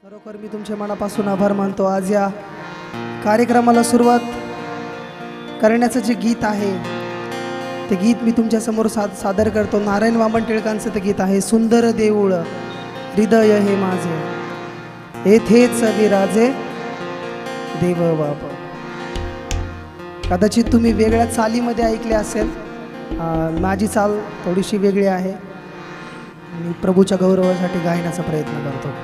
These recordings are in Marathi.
खरोखर मी तुमचे मनापासून आभार मानतो। आज या कार्यक्रमाला सुरुवात करण्याचं जे गीत आहे ते गीत मी तुमच्या समोर सादर करतो। नारायण वामन टिळकांचं ते गीत आहे, सुंदर देऊळ हृदय हे माझे, येथेच विराजे देव बाप। कदाचित तुम्ही वेगळ्या चालीमध्ये ऐकले असेल, माझी चाल थोडीशी वेगळी आहे। मी प्रभूच्या गौरवासाठी गायण्याचा प्रयत्न करतो।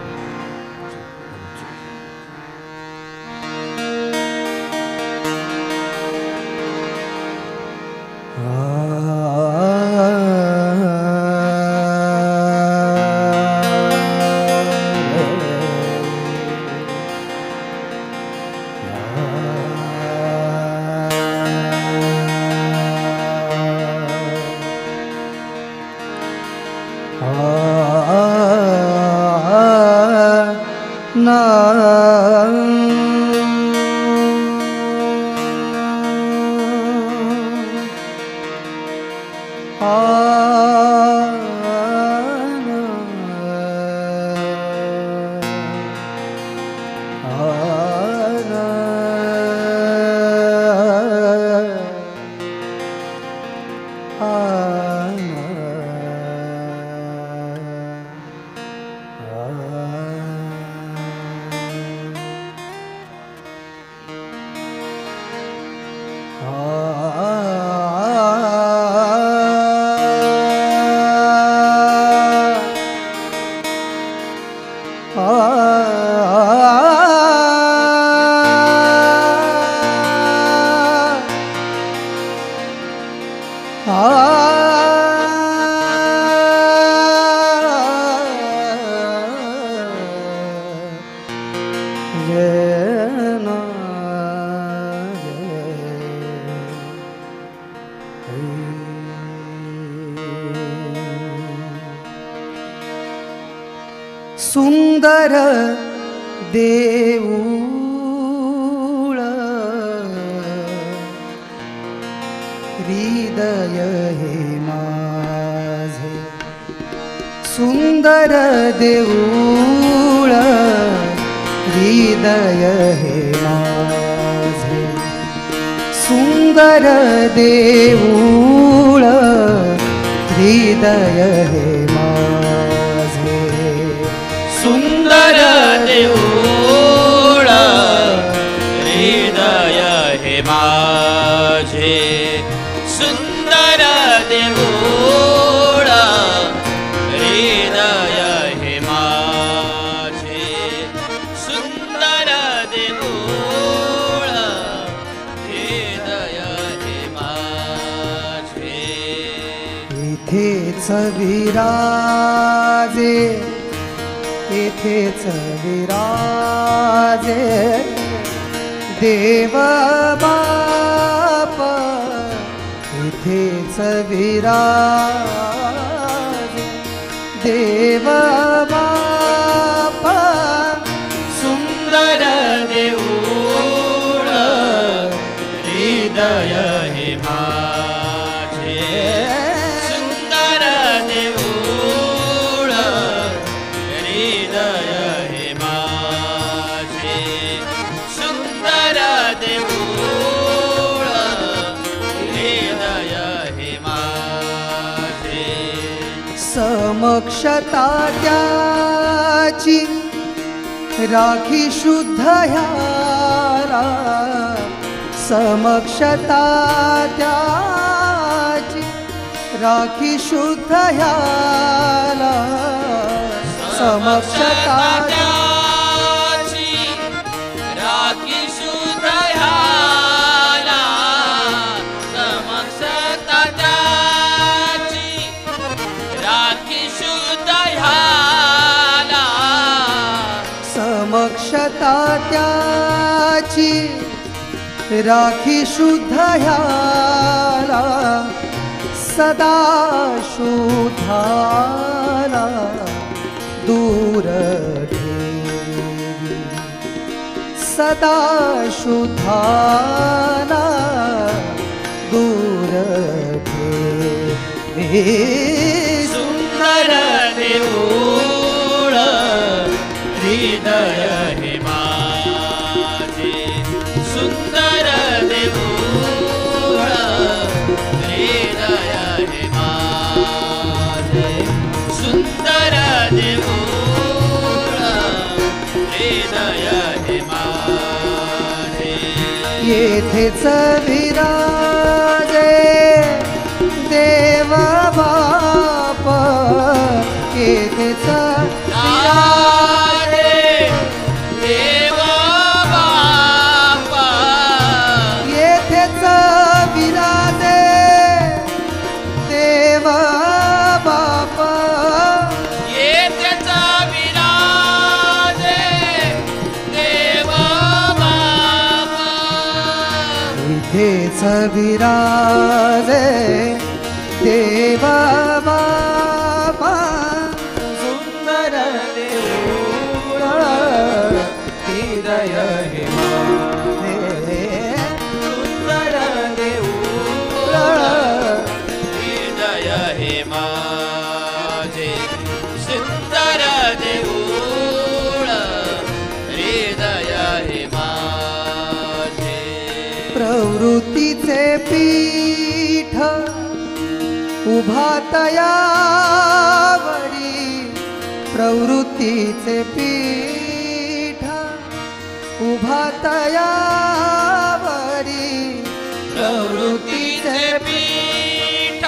सुंदर देऊळ हृदय हे माझे, सुंदर देऊळ हृदय हे माझे, सुंदर देऊळ हृदय हे माझे, सुंदर देऊळ हृदय हे माझे, सुंदर देऊळ हृदय हे माझे, सुंदर देऊळ हृदय हे माझे, इथेच विराजे, येथेच विराजे देव बाप, येथेच विराजे देव बाप, सुंदर देऊळ हृदय हे माझे, सुंदर देऊळ हृदय हे माझे, सुंदर देऊळ हृदय हे माझे, समक्षता त्याची राखी शुद्ध ह्याला, समक्षता त्याची राखी शुद्ध ह्याला, समक्षता त्याची राखी शुद्ध ह्याला, समक्षता त्याची राखी शुद्ध ह्याला, समक्षता त्याची राखी शुद्ध ह्याला, सदा शुद्धाला दूर ठेवी, सदा शुद्धाला दूर ठेवी, सुंदर देऊळ हृदय हे माझे सुंदर देऊळ हृदय हे माझे सुंदर देऊळ हृदय हे माझे येथेच विराजे देवा बाप येथेच राजे देव बापा येथेच विराजे देवा बाप येथेच विराजे देव बापा इथेच विराजे देवा बापा सुंदर देऊळ हृदय हे माझे सुंदर देऊळ हृदय हे माझे सुंदर देऊळ हृदय हे माझे प्रवृत्तीचे पीठ उभा तयावरी प्रवृत्तीचे पीठ उभा तयावरी प्रवृत्तीचे पीठ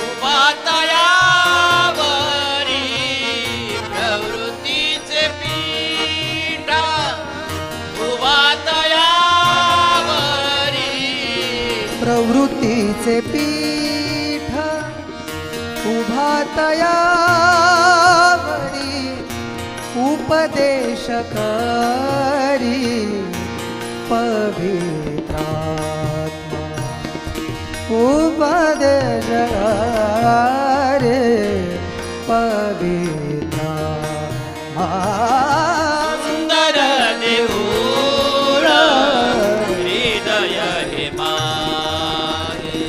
उभा तयावरी प्रवृत्तीचे पीठ उभा तयावरी प्रवृत्तीचे पीठ उभा तयावरी उपदेश करी पवित्रात्मा उपदेश करे पवित्रात्मा सुंदर देऊळ हृदय हे माझे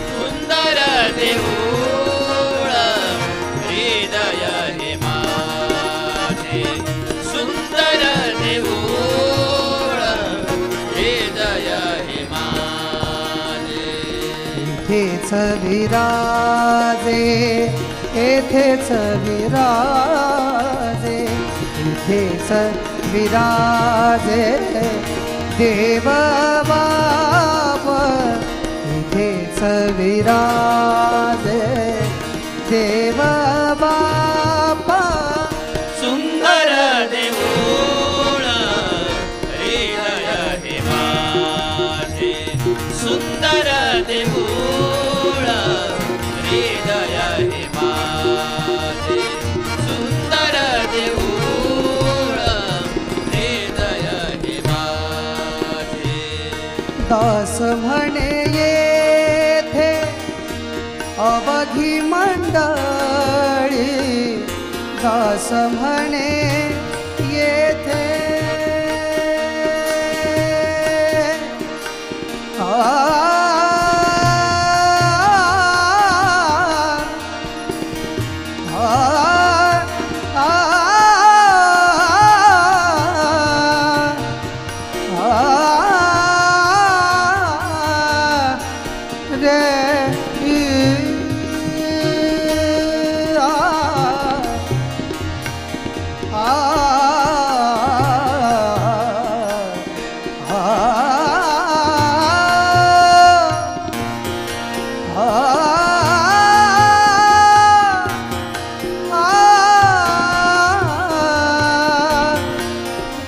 सुंदर देऊळ हृदय हे माझे सुंदर देऊळ हृदय हे माझे येथेच विराजे येथेच विराजे येथेच विराजे देव बाप येथेच विराजे देव बापा सुंदर देऊळ हृदय हे माझे सुंदर देऊळ हृदय हे माझे सुंदर देऊळ हृदय हे माझे दास म्हणे येथे अवघी मंडळी दास म्हणे येथे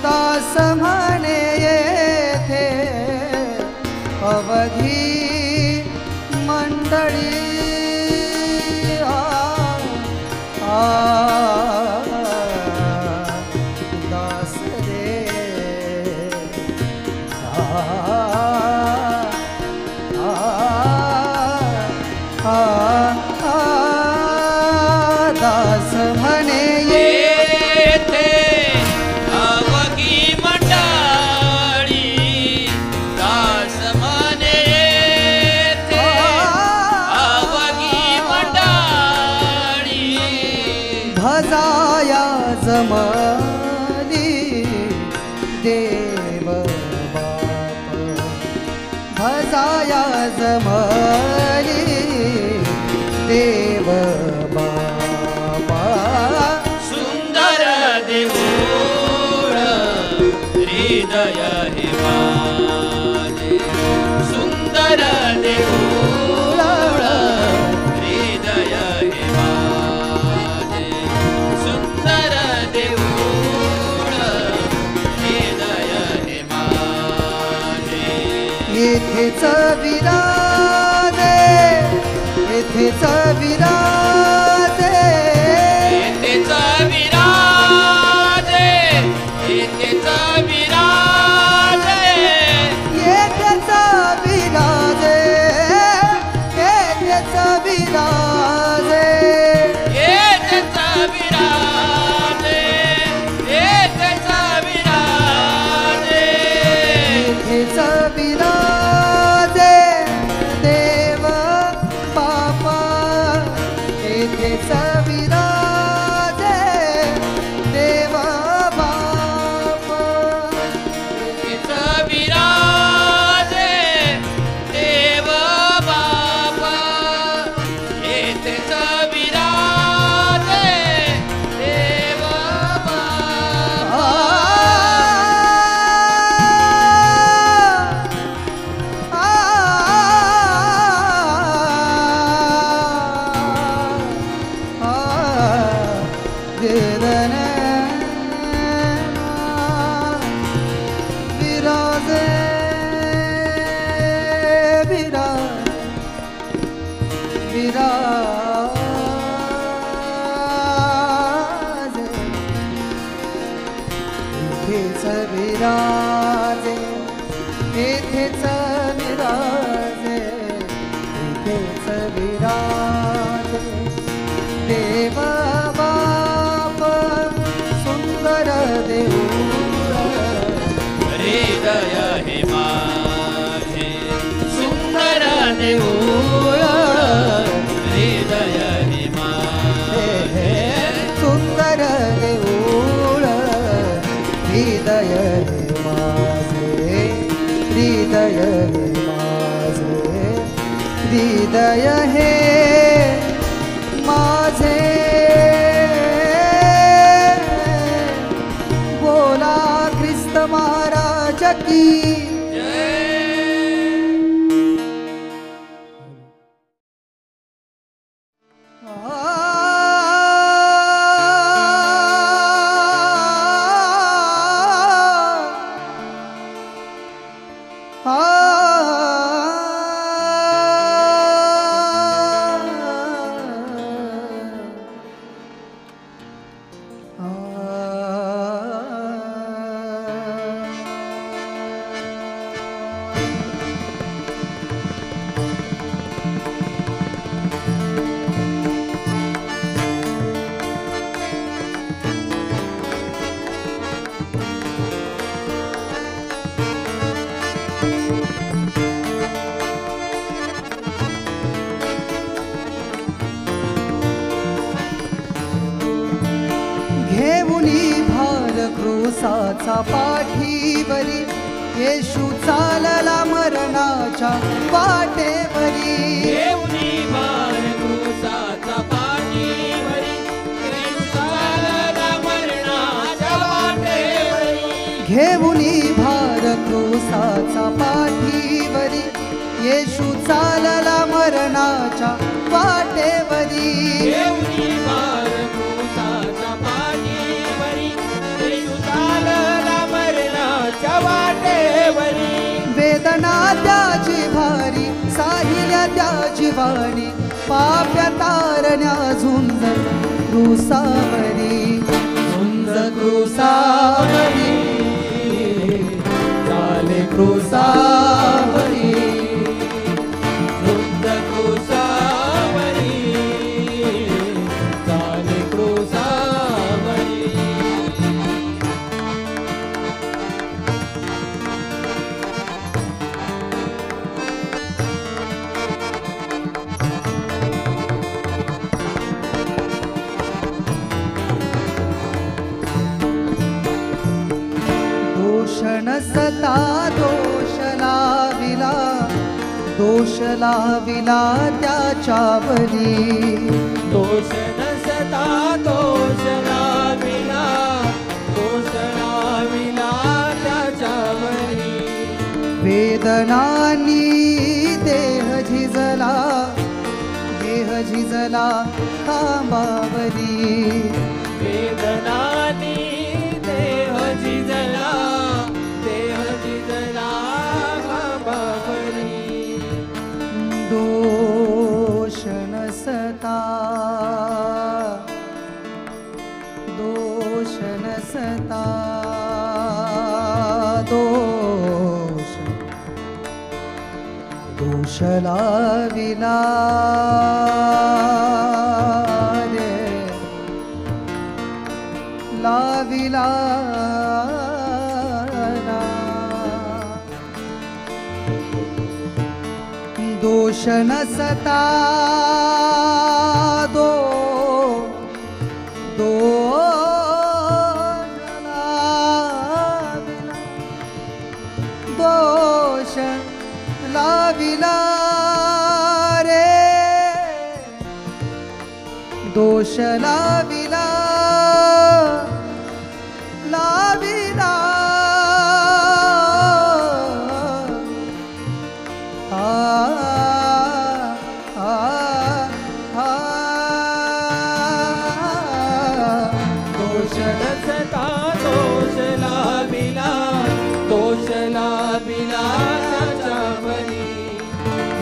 दास म्हणे येथे अवघी मंडळी दास रे दास म्हणे येथे अवघी मंडळी दास म्हणे येथे अवघी मंडळी भजाया जमती देव बाप भजाया जमली देव बापा सुंदर देऊळ हृदय हे माझे सुंदर देऊळ हृदय हे माझे सुंदर देऊळ हृदय हे माझे येथेच विराजे येथेच विराजे येथेच विराजे येथेच विराजे येथेच विराजे येथेच विराजे येथेच विराजे येथेच विराजे येथेच विराजे देव बापा येथेच विराजे देव बापा येथेच विराजे देव बापा येथेच विराजे देव बापा विराजे विराजे येथेच विराजे येथेच विराजे येथेच विराजे देव बाप सुंदर देऊळ हृदय हे माझे सुंदर देऊळ हृदय हे माझे सुंदर देऊळ हृदय हे माझे हृदय हे माझे हृदय हे माझे बोला ख्रिस्त महाराज की घेऊनी भार क्रूसाचा पाठीवरी येशू चालला मरणाच्या वाटेवरी देवनी भार क्रूसाचा पाठीवरी येशू चालला मरणाच्या वाटेवरी घेऊनी भार क्रूसाचा पाठीवरी येशू चालला मरणाच्या वाटेवरी देवनी भार क्रूसाचा पाठीवरी येशू चालला मरणाच्या वाटेवरी वेदना त्याची भारी साहिल्या त्याची वाणी पाप्या तारण्या झुंज क्रूसावरी झुंज क्रूसावरी चाले क्रूसावरी झुंज क्रूसावरी चाले क्रूसावरी नसता दोष लाविला त्याच्यावरी दोष नसता दोष लाविला त्याच्यावरी वेदनानी देह झिजला खांबावरी वेदनानी देह झिजला खांबावरी दोष नसता दोष लाविला रे लाविला दोष नसता दोष लाविला रे दोष लाविला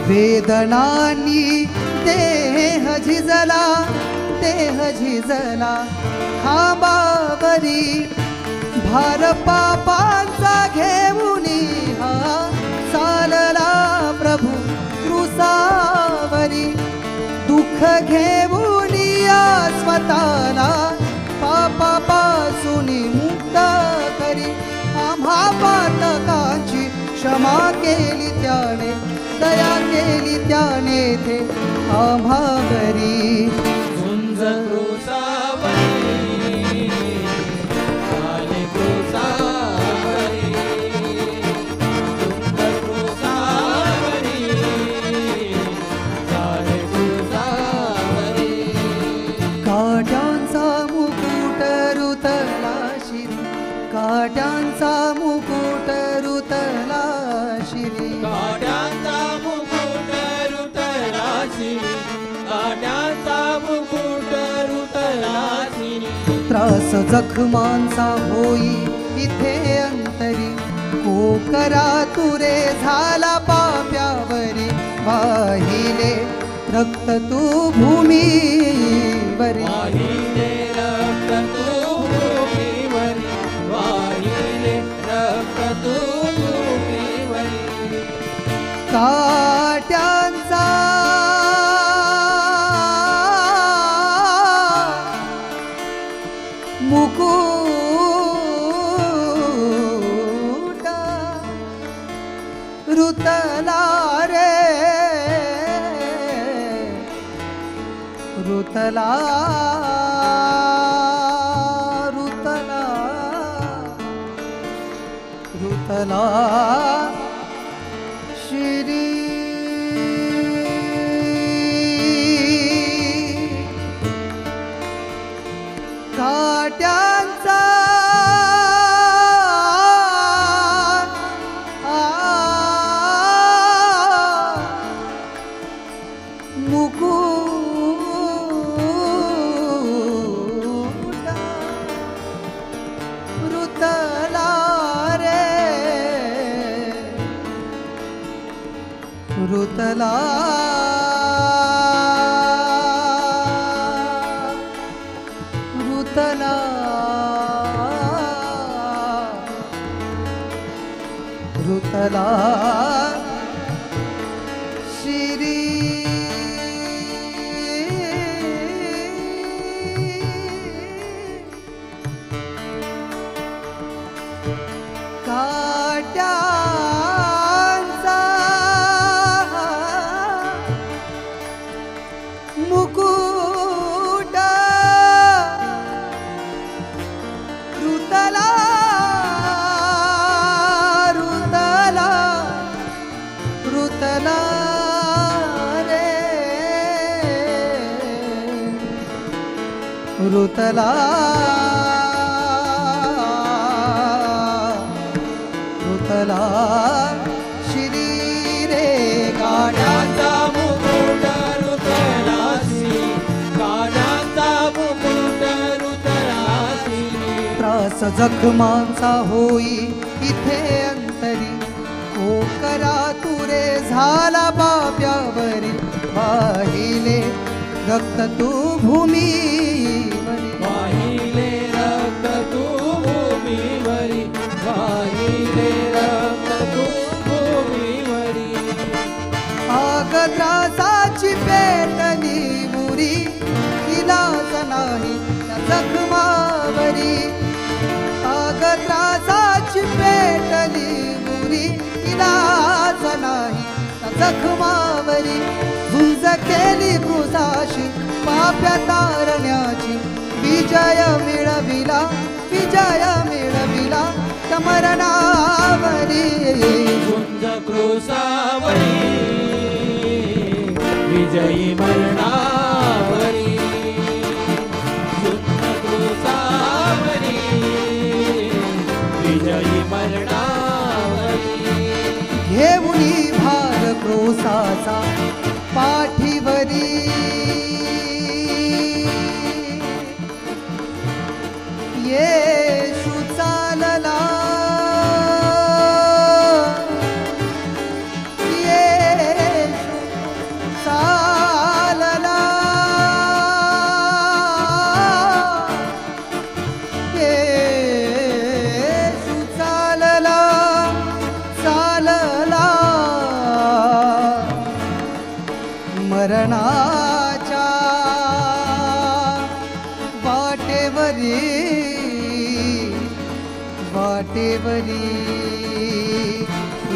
वेदनानी देह झिजला खांबावरी भार पापांचा घेऊनी हा चालला प्रभू क्रूसावरी दुःख घेऊनी स्वतःला पापापासून मुक्त करी आम्हा पातकांची क्षमा केली त्याने दया केली त्याने थे आम्हावरी झुंज क्रूसावरी आले क्रूसावरी झुंज क्रूसावरी आले क्रूसावरी काट्यांचा मुकुट रुतला शिरी काट्यांचा मुकुट रुतला शिरी काट्यांचा मुकुट रुतला शिरी त्रास जखमांचा होई इथे अंतरी कोकरा तुरे झाला पाप्यावरी वाहिले रक्त तू भूमीवरी वाहिले रक्त तू भूमीवरी वाहिले रक्त तू भूमीवरी काट्यांचा मुकुट रुतला रे रुतला रुतला रुतला श्री काट्यांचा मुकुट रुतला रे रुतला रुतला रुतला श्री काट्यांचा मुकुट रुतला ऋतला ऋतला श्री रे कानाचा मुकुट ऋतलासी कानाचा मुकुट ऋतलासी त्रास जखमांचा होई इथे अंतरी ओ करा तुरे झाला बाप्यावरी वाहिले रक्त तू भूमीवरी वाहिले रक्त तू भूमीवरी वाहिले रक्त तू भूमीवरी आग त्रासाची पेटली मुरी इलाज नाही त्या जखमावरी आग त्रासाची पेटली मुरी इलाज नाही त्या जखमावरी झुंज केली क्रुसाशी पाप्या तारण्याची विजय मिळविला त्या मरणावरी झुंज क्रोसावरी विजयी मरणावरी झुंज क्रोसावरी विजयी मरणावरी घेऊनी भार क्रोसाचा पाठीवरी येशू चालला येशू चालला येशू चालला चालला मरणाच्या वाटेवरी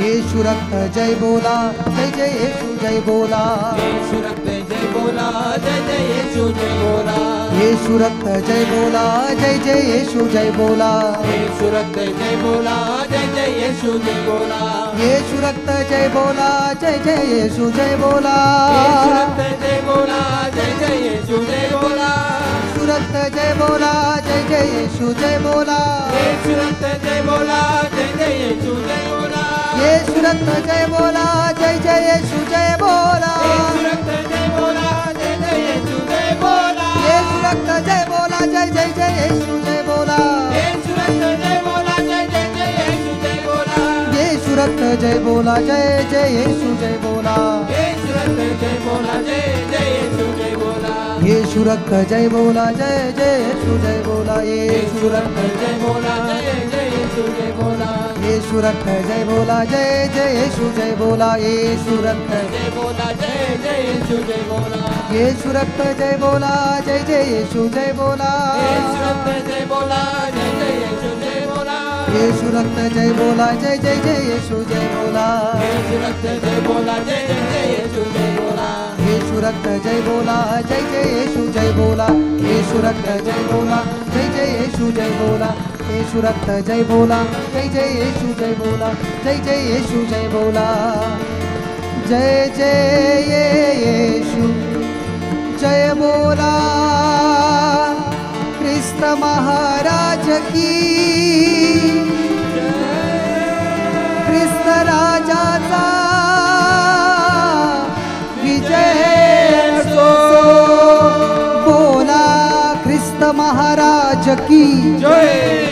येशू रक्त जय बोला जय जय येशू जय बोला येशू रक्त जय बोला जय जय येशू जय बोला येशू रक्त जय बोला जय जय येशू जय बोला येशू रक्त जय बोला जय जय येशू जय बोला येशू रक्त जय बोला जय जय येशू जय बोला येशू रक्त जय बोला जय जय येशू जय बोला येशू रक्त जय बोला जय जय येशू जय बोला येशू रक्त जय बोला जय जय येशू जय बोला येशू रक्त जय बोला जय जय येशू जय बोला येशू रक्त जय बोला जय जय येशू जय बोला येशू रक्त जय बोला जय जय जय येशू जय बोला येशू रक्त जय बोला जय जय जय येशू जय बोला येशू रक्त जय बोला जय जय येशू जय बोला येशू रक्त जय बोला जय जय येशू जय बोला येशू रक्त जय बोला जय जय येशू जय बोला येशू रक्त जय बोला जय जय येशू जय बोला येशू रक्त जय बोला जय जय येशू जय बोला येशू रक्त जय बोला जय जय येशू जय बोला येशू रक्त जय बोला जय जय येशू जय बोला येशू रक्त जय बोला जय जय येशू जय बोला येशू रक्त जय बोला जय जय जय येशू जय बोला येशू रक्त जय बोला जय जय जय येशू जय बोला येशू रक्त जय बोला जय जय येशू जय बोला येशू रक्त जय बोला जय जय येशू जय बोला येशू रक्त जय बोला जय जय येशू जय बोला जय जय येशू जय बोला जय जय येशू जय बोला ख्रिस्त महाराज की ख्रिस्त राजाचा विजय असो बोला ख्रिस्त महाराज की जय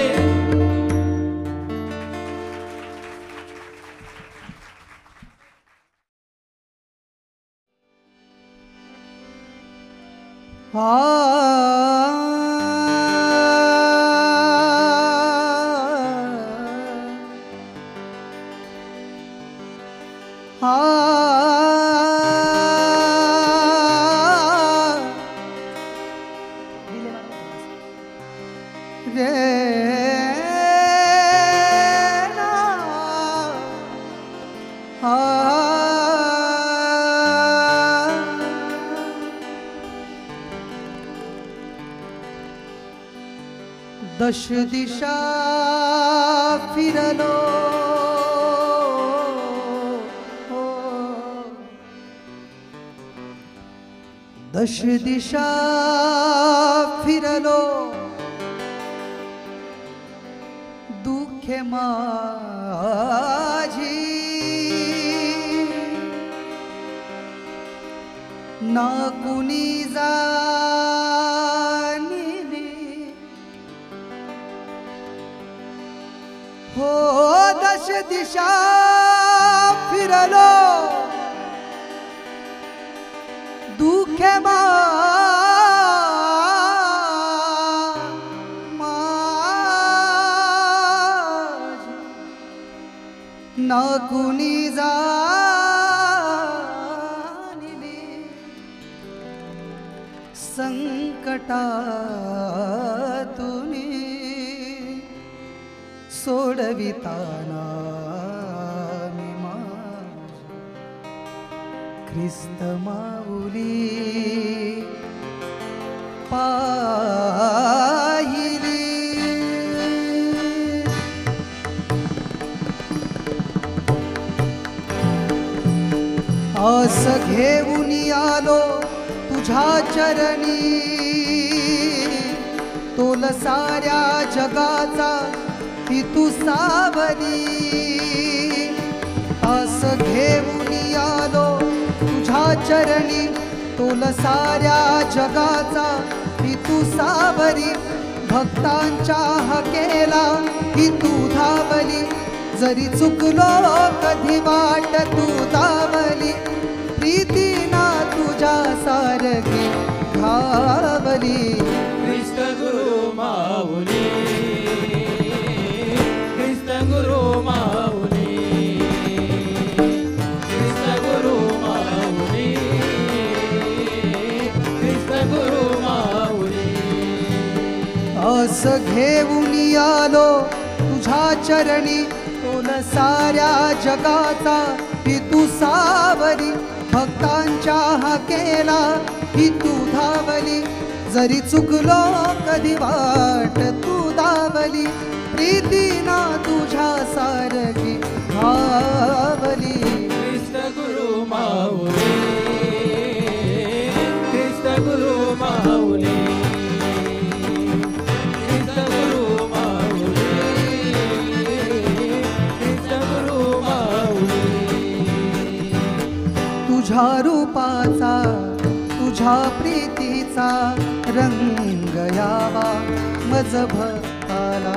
दश दिशा फिरलो दश दिशा फिरलो दुःखे माझी ना कुणी जाणिली हो दश दिशा फिरलो दुःखे माझी ना कुणी जाणिली संकटातून सोडविताना मी माझी ख्रिस्त माऊली पाहिली आस घेऊन आलो तुझ्या चरणी तोल साऱ्या जगाचा ती तू सावली आस घेऊन आलो तुझ्या चरणी तोल साऱ्या जगाचा ती तू सावली भक्तांच्या हकेला ही तू धावली जरी चुकलो कधी वाट तू धावली प्रीतीना तुझ्या सारखी धावली ख्रिस्त गुरु माऊली ख्रिस्त गुरु माऊली ख्रिस्त गुरु माऊली ख्रिस्त गुरु माऊली आस घेऊन आलो तुझ्या चरणी तोल साऱ्या जगाचा ही तू सावली भक्तांच्या हाकेला ही तू धावली जरी चुकलो कधी वाट तू धावली प्रीतीना तुझ्या सारखी धावली ख्रिस्त गुरु माऊली ख्रिस्त गुरु माऊली ख्रिस्त गुरु माऊली ख्रिस्त गुरु माऊली तुझ्या रूपाचा तुझ्या प्रीतीचा रंग यावा मज भक्ताला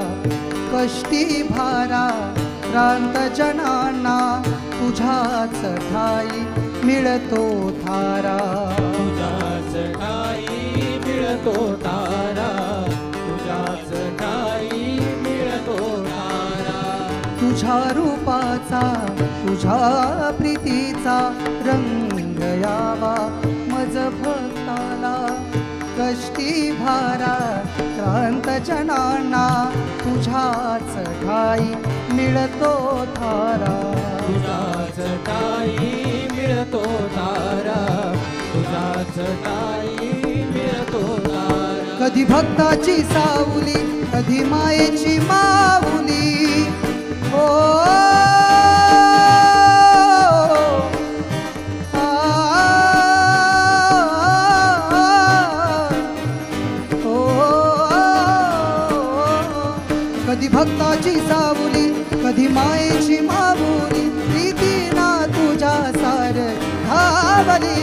कष्टी भारा क्रांत जनांना तुझ्याच ठाई मिळतो थारा तुझ्याच ठाई मिळतो तारा तुझ्याच ठाई मिळतो तारा तुझ्या रूपाचा तुझ्या प्रीतीचा रंग यावा मज भक्ताला कष्टी भारा क्रांत जनांना तुझ्याच ठाई मिळतो थारा तुझ्याच ठाई मिळतो तारा तुझ्याच ठाई मिळतो तारा कधी भक्ताची सावली कधी मायेची माऊली हो कधी भक्ताची सावली कधी मायेची माऊली प्रीतीना तुझ्या सार धावली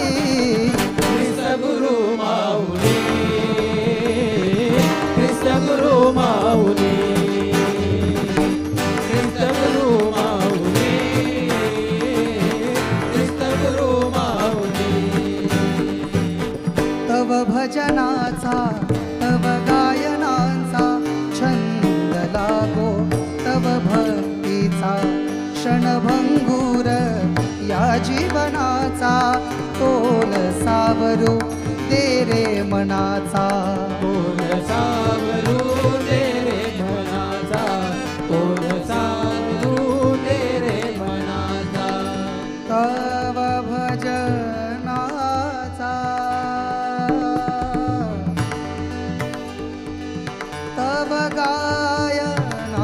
ख्रिस्त गुरु माऊली ख्रिस्त गुरु माऊली ख्रिस्त गुरु माऊली ख्रिस्त गुरु माऊली तव भजनाचा तव गायनाचा छंद लागो तव भक्तीचा क्षणभंगूर या जीवनाचा तोल सावरू दे रे मनाचा तोल सावरू दे रे मनाचा तोल सावरू दे रे मनाचा तव भजनाचा तव गायनाचा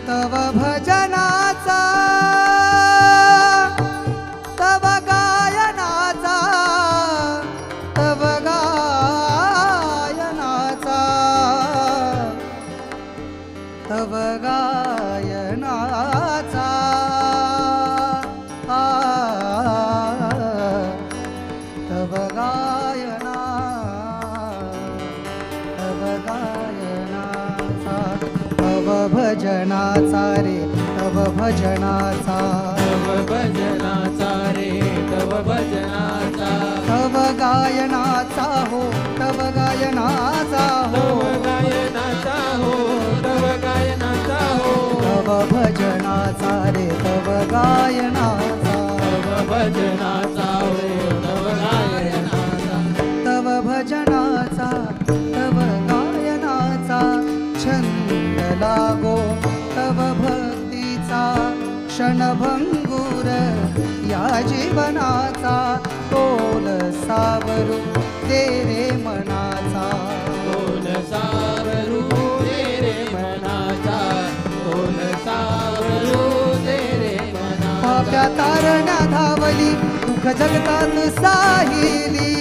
तव भजनाचा भजनाचा रे तव भजनाचा तव भजनाचा रे तव भजनाचा तव गायनाचा हो तव गायनाचा हो तव गायनाचा हो तव गायनाचा हो तव भजनाचा रे तव गायनाचा तव भजनाचा रे तव गायनाचा तव भजनाचा तव गायनाचा छंद लागो तव भक्तीचा क्षणभंगूर या जीवनाचा तोल सावरू दे रे मनाचा बोल सावरू दे रे मनाचा बोल सावरू दे रे मनाचा पाप्या तारण्या धावली दुःख जगतात साहिली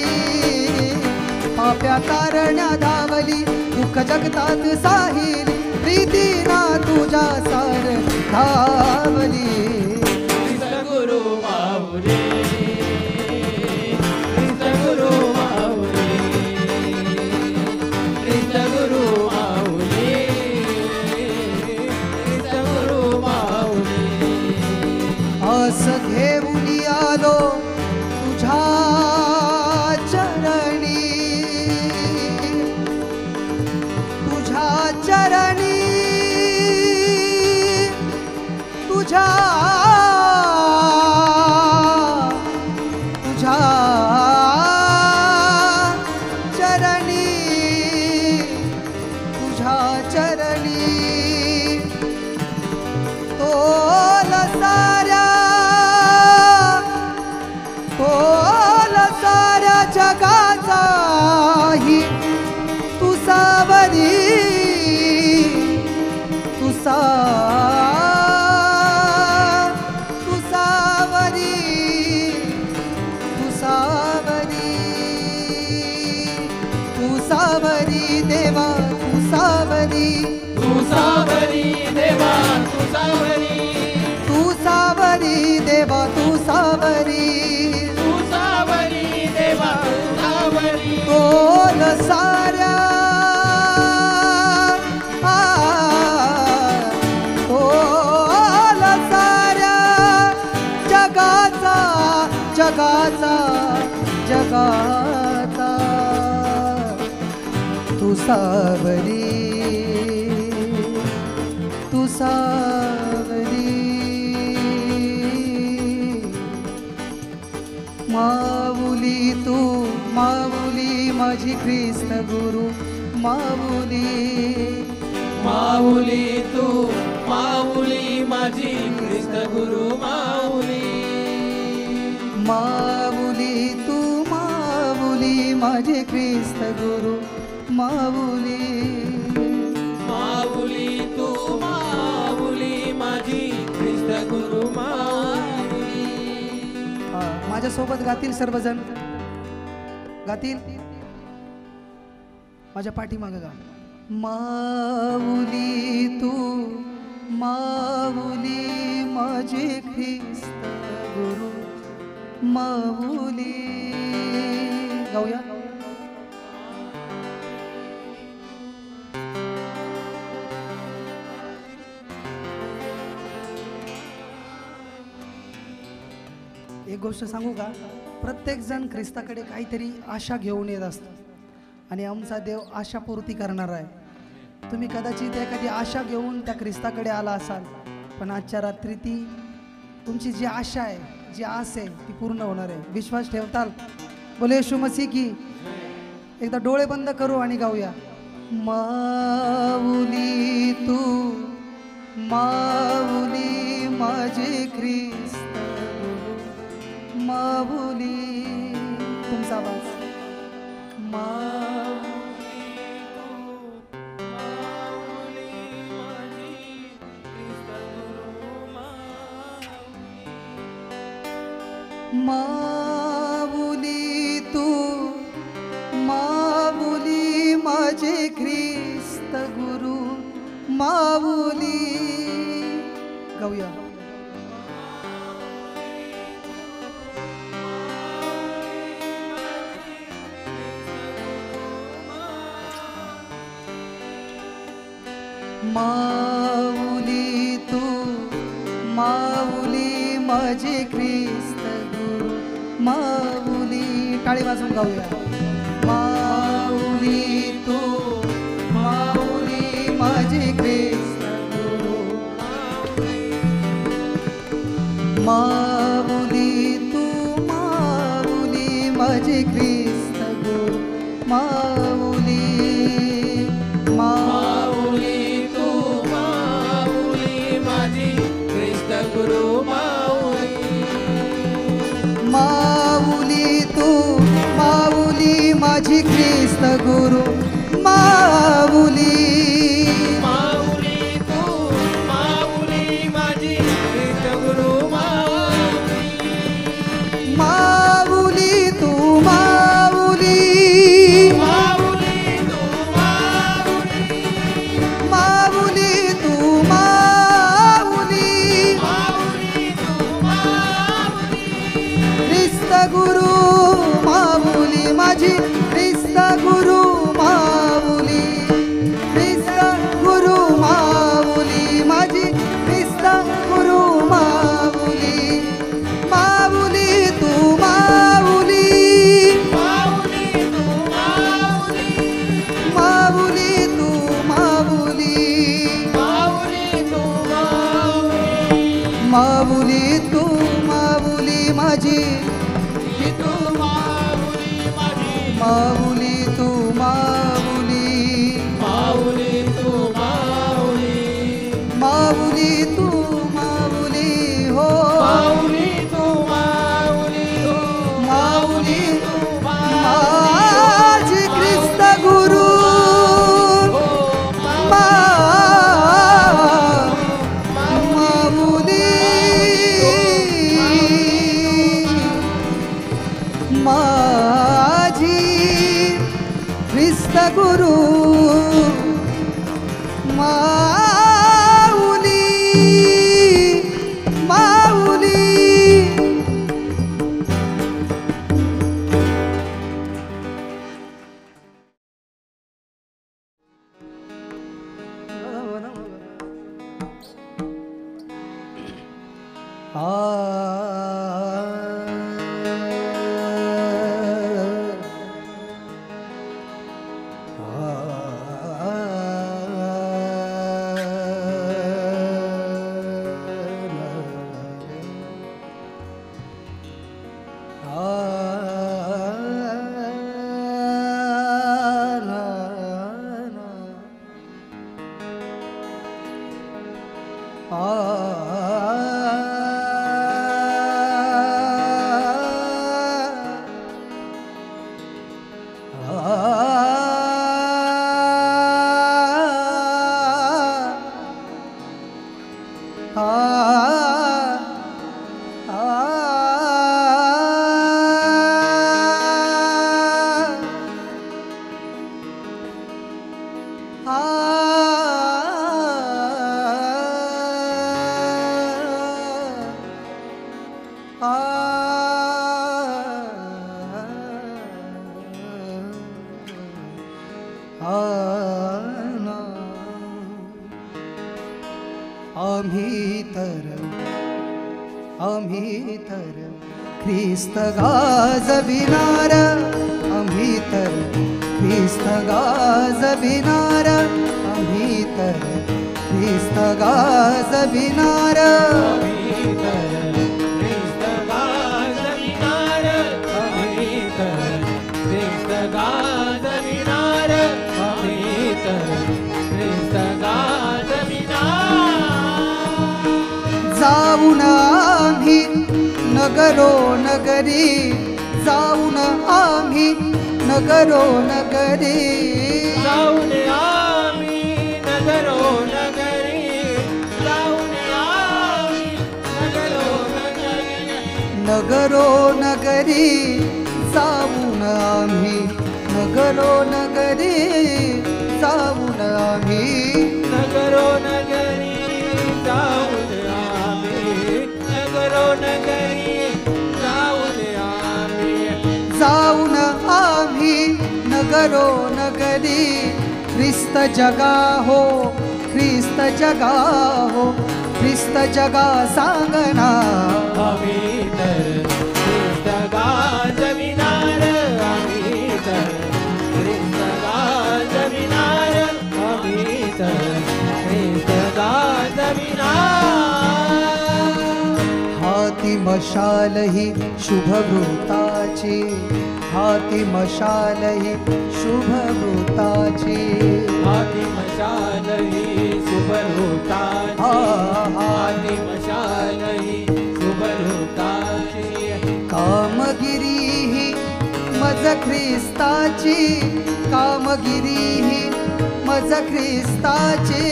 पाप्या तारण्या धावली दुःख जगतात साहिली प्रीती ना तुझ्या सार धावली गुरु माऊली गुरु माऊली गुरु माऊली गुरु माऊली आस घेऊन आलो तुझ्या चरणी तुझ्या चरणी तुझ्या तुझ्या चरणी तुझ्या चरणी तोल साऱ्या जगाचा ही तू सावरी तू सावरी तू सावरी तू सावरी देवा तू सावरी तू सावरी देवा तू सावरी तू सावरी देवा तू सावरी तू सावरी देवा तू सावरी तोल साऱ्या तोल साऱ्या जगाचा जगाचा जगाचा तू सावरी तू सावरी माऊली तू माऊली माझी ख्रिस्त गुरु माऊली माऊली तू माऊली माझी ख्रिस्त गुरु माऊली माऊली तू माऊली माझे ख्रिस्त गुरु माऊली माऊली तू माऊली माझी ख्रिस्त गुरु माऊली माझ्यासोबत गातील सर्वजण गातील माझ्या पाठीमागं गा माऊली तू माऊली माझे ख्रिस्त गुरु माऊली गाऊया एक गोष्ट सांगू का प्रत्येक जण ख्रिस्ताकडे काहीतरी आशा घेऊन येत असतो आणि आमचा देव आशापूर्ती करणार आहे तुम्ही कदाचित एखादी आशा घेऊन त्या ख्रिस्ताकडे आला असाल पण आजच्या रात्री ती तुमची जी आशा आहे जी आस आहे ती पूर्ण होणार आहे विश्वास ठेवताल बोले येशू मसीह की एकदा डोळे बंद करू आणि गाऊया माऊली तू माऊली माझे ख्रिस्त माऊली तुमचा आवाज माऊली तू माऊली माझे ख्रिस्त गुरु माऊली गाऊया माऊली माझे ख्रिस्त गुरु माऊली. टाळी वाजून गाऊया. माऊली तू माऊली माझे ख्रिस्त गुरु माऊली तू माऊली माझे ख्रिस्त गुरु माऊली. माऊली तू माऊली माझी ख्रिस्त गुरु माऊली. माऊली तू माऊली माझी ख्रिस्त गुरु माऊली. माऊली तू माऊली माझी ख्रिस्त गुरु माऊली. माऊली तू माऊली माऊली तू माऊली. माऊली तू माऊली माऊली तू माऊली. ख्रिस्त गुरु माऊली माझी ख्रिस्त गुरु माऊली. ख्रिस्त गुरु माऊली माझी ख्रिस्त गुरु माऊली. माऊली तू माऊली माऊली तू माऊली. माऊली तू माऊली. माऊली तू माऊली. माऊली तू माऊली माझी तू माऊली माझी. माऊली तू माऊली. माऊली तू माऊली. माऊली तू माऊली हो. माऊली तू माऊली. माऊली तू माझी ख्रिस्त गुरु माऊली. माझी ख्रिस्त गुरु माऊली. माऊली आम्ही तर ख्रिस्त गाजविनार. आम्ही तर ख्रिस्त गाजविनार. आम्ही तर ख्रिस्त गाजविनार. जाऊन आम्ही नगरो नगरी. जाऊन आम्ही नगरो नगरी. जाऊन आम्ही नगरो नगरी. जाऊन आम्ही नगरो नगरी. नगरो नगरी. जाऊन आम्ही नगरो नगरी. जाऊन आम्ही नगरो नगरी. जाऊन आम्ही नगरो नगरी. जाऊन आम्ही. जाऊन आम्ही नगरो नगरी. ख्रिस्त जगा हो. ख्रिस्त जगा हो. ख्रिस्त जगा सांगना आम्ही तर ख्रिस्त गाजविनार आम्ही तर ख्रिस्त गाजविनार आम्ही तर ख्रिस्त गाजविनार हाती मशाल ही शुभवृत्ताची हाती मशाल ही शुभवृत्ताची हाती मशाल ही सुबरोताची हाती मशाल ही सुबरोताची कामगिरी ही मज ख्रिस्ताची कामगिरी ही मज ख्रिस्ताची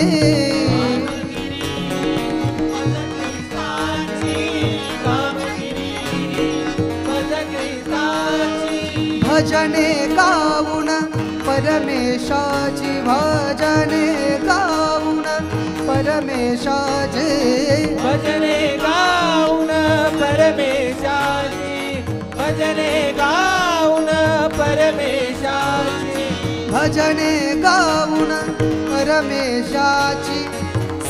भजने गाऊन परमेशाची भजने गाऊन परमेशाची भजने गाऊन परमेशाची भजने गाऊन परमेशाची भजने गाऊन परमेशाची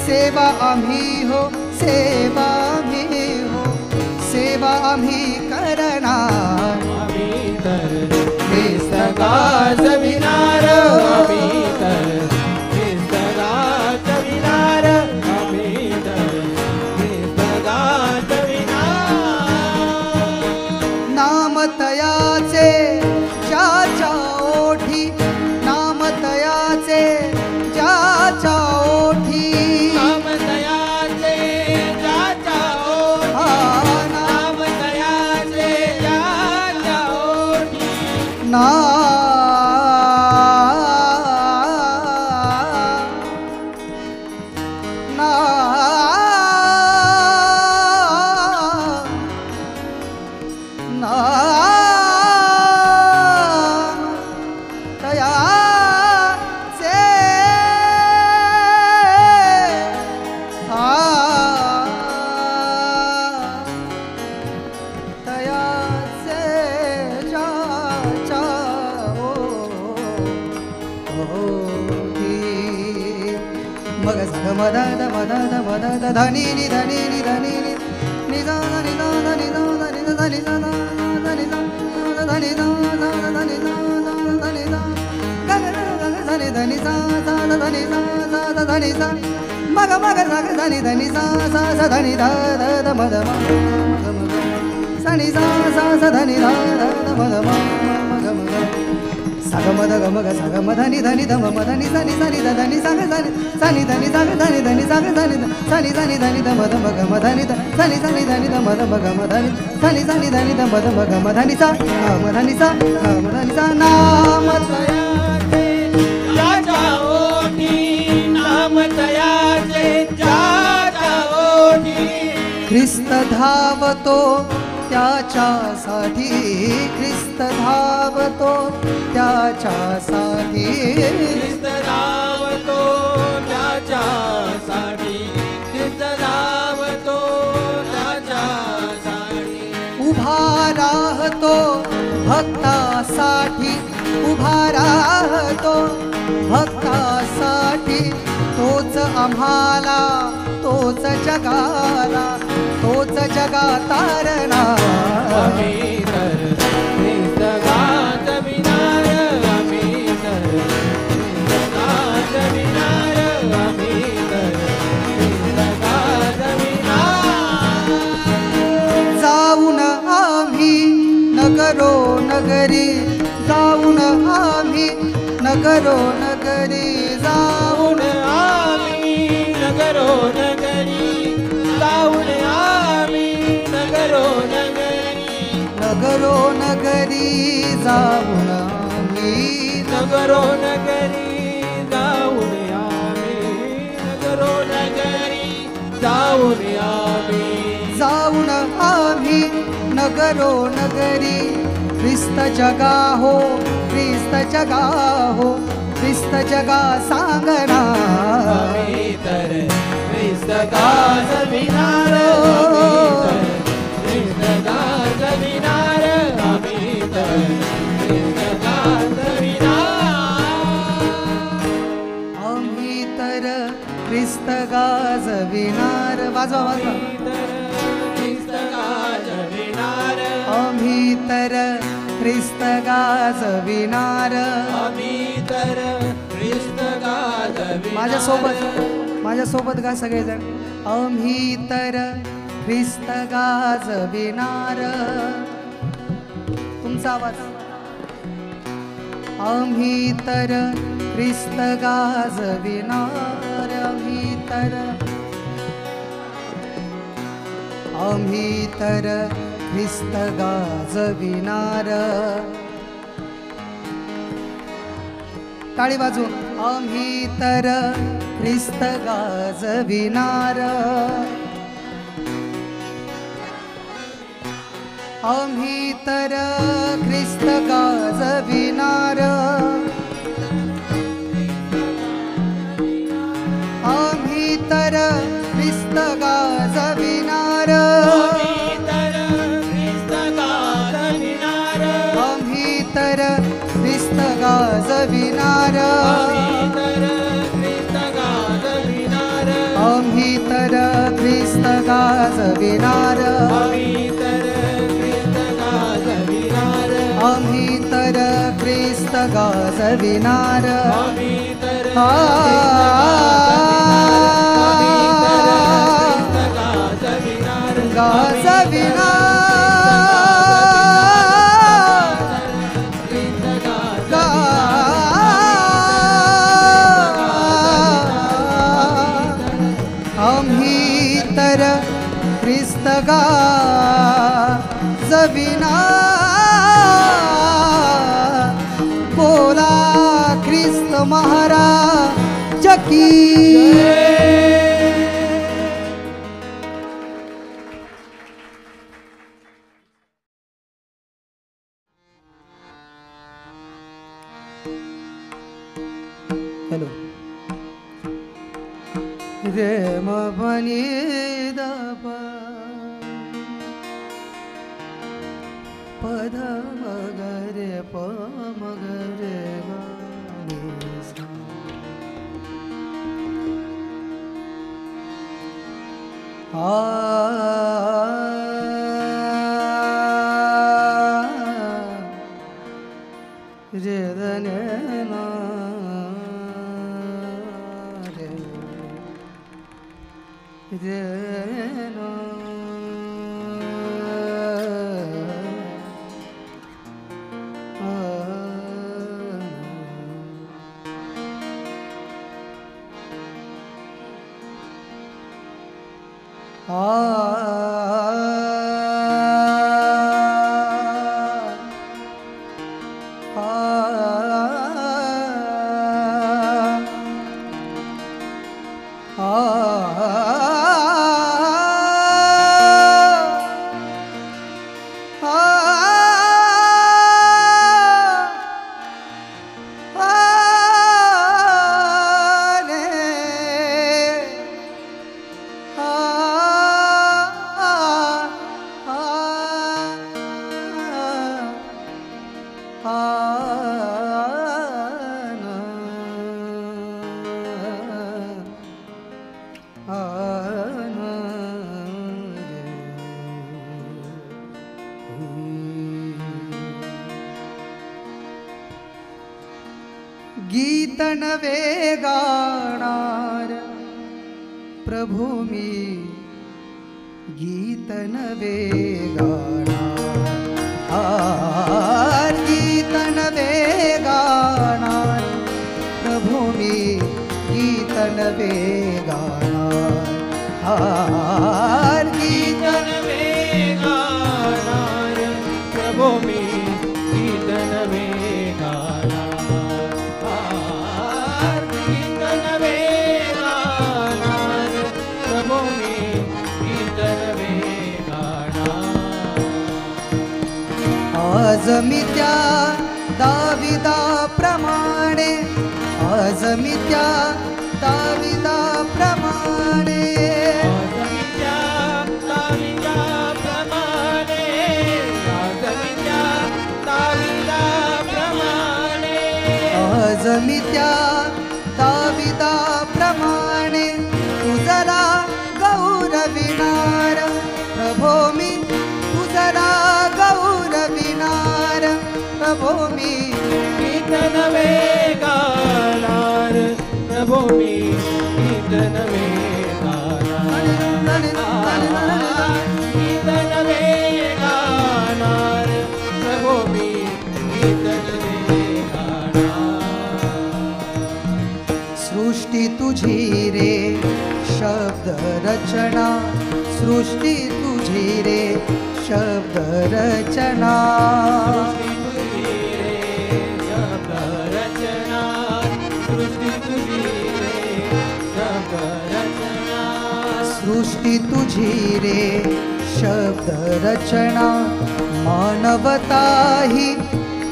सेवा आम्ही हो सेवा आम्ही हो सेवा आम्ही करणार आम्ही तर ख्रिस्त गाजविनार आम्ही तर ख्रिस्त गाजविनार आम्ही तर ख्रिस्त गाजविनार नामतयाचे ज्याच्या ओठी नामतयाचे ज्याच्या ओठी नामदयाचे ज्याच्या ओठी नामदयाचे ज्याच्या ओठी ना ना ना तयाचे तयाचे ज्याच्या ओठी मग सग मदद मदद मदद धनी नि धनी नि धनी नि निजा धनी दा धनी दा धनी दा धनी दा धनी दा धनी दा धनी दा धनी दा गग गग धनी धनी सा सा धनी सा सा धनी सा मग मग सग धनी धनी सा सा धनी दा द मद म सनी सा सा धनी दा द मद म मग मग सग मद ग मग सग मधनी धनी धम मधनी सनी सनी द धनी सग सनी सनी धनी सग धनी धनी सग धनी सनी सनी धनी ध मद मग मधनी द सनी सनी धनी ध मद मग मधनी सनी सनी धनी ध मद मग मधनी सा मधनी सा मधनी सा नाम नामदयाचे ज्याच्या ओठी नामदयाचे ज्याच्या ओठी ख्रिस्त धावतो त्याच्यासाठी ख्रिस्त धावतो त्याच्यासाठी ख्रिस्त धावतो त्याच्यासाठी ख्रिस्त धावतो त्याच्यासाठी उभा राहतो भक्तासाठी उभा राहतो भक्तासाठी तोच आम्हाला तोच जगाला तोच जगा तारणार आम्ही तर ख्रिस्त गाजविनार आम्ही तर ख्रिस्त गाजविनार आम्ही तर ख्रिस्त गाजविनार जाऊन आम्ही नगरो नगरी जाऊन आम्ही नगरो नगरी जाऊन आम्ही नगरो नगरी जाऊन आम्ही नगरो नगरी नगरो नगरी जाऊन आम्ही नगरो नगरी जाऊन आम्ही नगरो नगरी जाऊन आम्ही जाऊन आम्ही नगरो नगरी ख्रिस्त जगा हो ख्रिस्त जगा हो ख्रिस्त जगा सांगना आम्ही तर ख्रिस्त गाजविनार ख्रिस्त गाजविनार आम्ही तर ख्रिस्त गाजविनार आम्ही तर ख्रिस्त गाजविनार वाजवा वाजवा. ख्रिस्त गाजविणार, आम्ही तर ख्रिस्त गाजविणार. आम्ही तर ख्रिस्त गाजविणार. माझ्यासोबत गा सगळेजण. आम्ही तर ख्रिस्त गाजविणार. तुमचा आवाज. आम्ही तर ख्रिस्त गाजविणार. आम्ही तर ख्रिस्त गाजविणार. टाळी वाजवून. आम्ही तर ख्रिस्त गाजविणार. आम्ही तर ख्रिस्त गाजविणार. आम्ही तर ख्रिस्त गाजविणार. आम्ही तर ख्रिस्त गाजविणार. आम्ही तर ख्रिस्त गाजविणार. आम्ही तर ख्रिस्त गाजविणार. आम्ही तर ख्रिस्त गाजविणार. बोला ख्रिस्त महाराज की. हॅलो. रे म बनी द पद मगरे प मगरे रे धने ना रे ना गीत नवे गाणार प्रभू मी गीत नवे गाणार. गीत नवे गाणार प्रभू मी गीत नवे गाणार. गीत नवे गाणार प्रभो मी गीत नवे गाणार. गीत नवे गाणार प्रभो मी गीत नवे गाणार. आज मी त्या दाविदा प्रमाणे. आज मी त्या दाविदा प्रमाणे. आज मी त्या दाविदा प्रमाणे उजला गौर गौरविणार प्रभो मी तुझला गौरविणार प्रभो मी गीत नवे गाणार प्रभो मी गीत नवे गाणार गीत नवे गाणार प्रभो मी गीत नवे गाणार सृष्टी तुझी रे शब्द रचना सृष्टी तुझी रे शब्द रचना सृष्टी तुझी रे शब्द रचना मानवता ही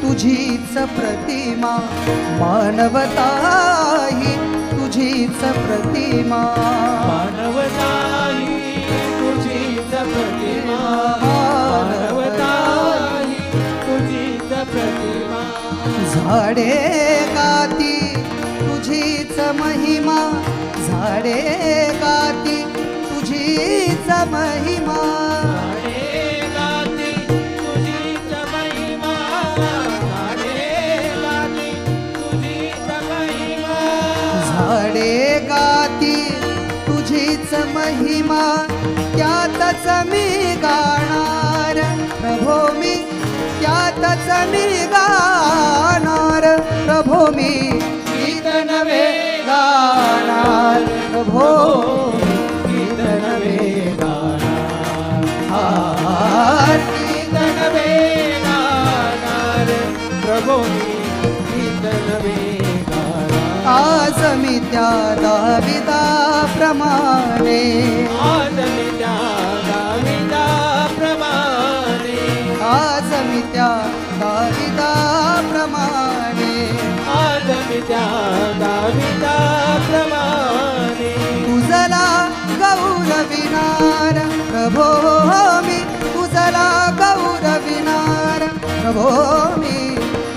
तुझीच प्रतिमा मानवता ही तुझीच प्रतिमा मानवता ही तुझीच प्रतिमा मानवता ही तुझीच प्रतिमा झाडे गाती तुझीच महिमा झाडे गाती तुझीच महिमा झाडे गाती तुझीच महिमा झाडे गाती तुझीच महिमा झाडे गाती तुझीच महिमा त्यातच मी गाणार प्रभो मी त्यातच मी गाणार प्रभो मी गीत नवे गाणार प्रभो गीत नवे गाणार गीत नवे गाणार प्रभो गीत नवे गाणार आज मी त्या दाविदाप्रमाणे आज मी त्या दाविदाप्रमाणे आज मी त्या दाविदाप्रमाणे आज मी त्या दाविदाप्रमाणे तुझला गौरविणार प्रभो मी तुझला गौरविणार प्रभो मी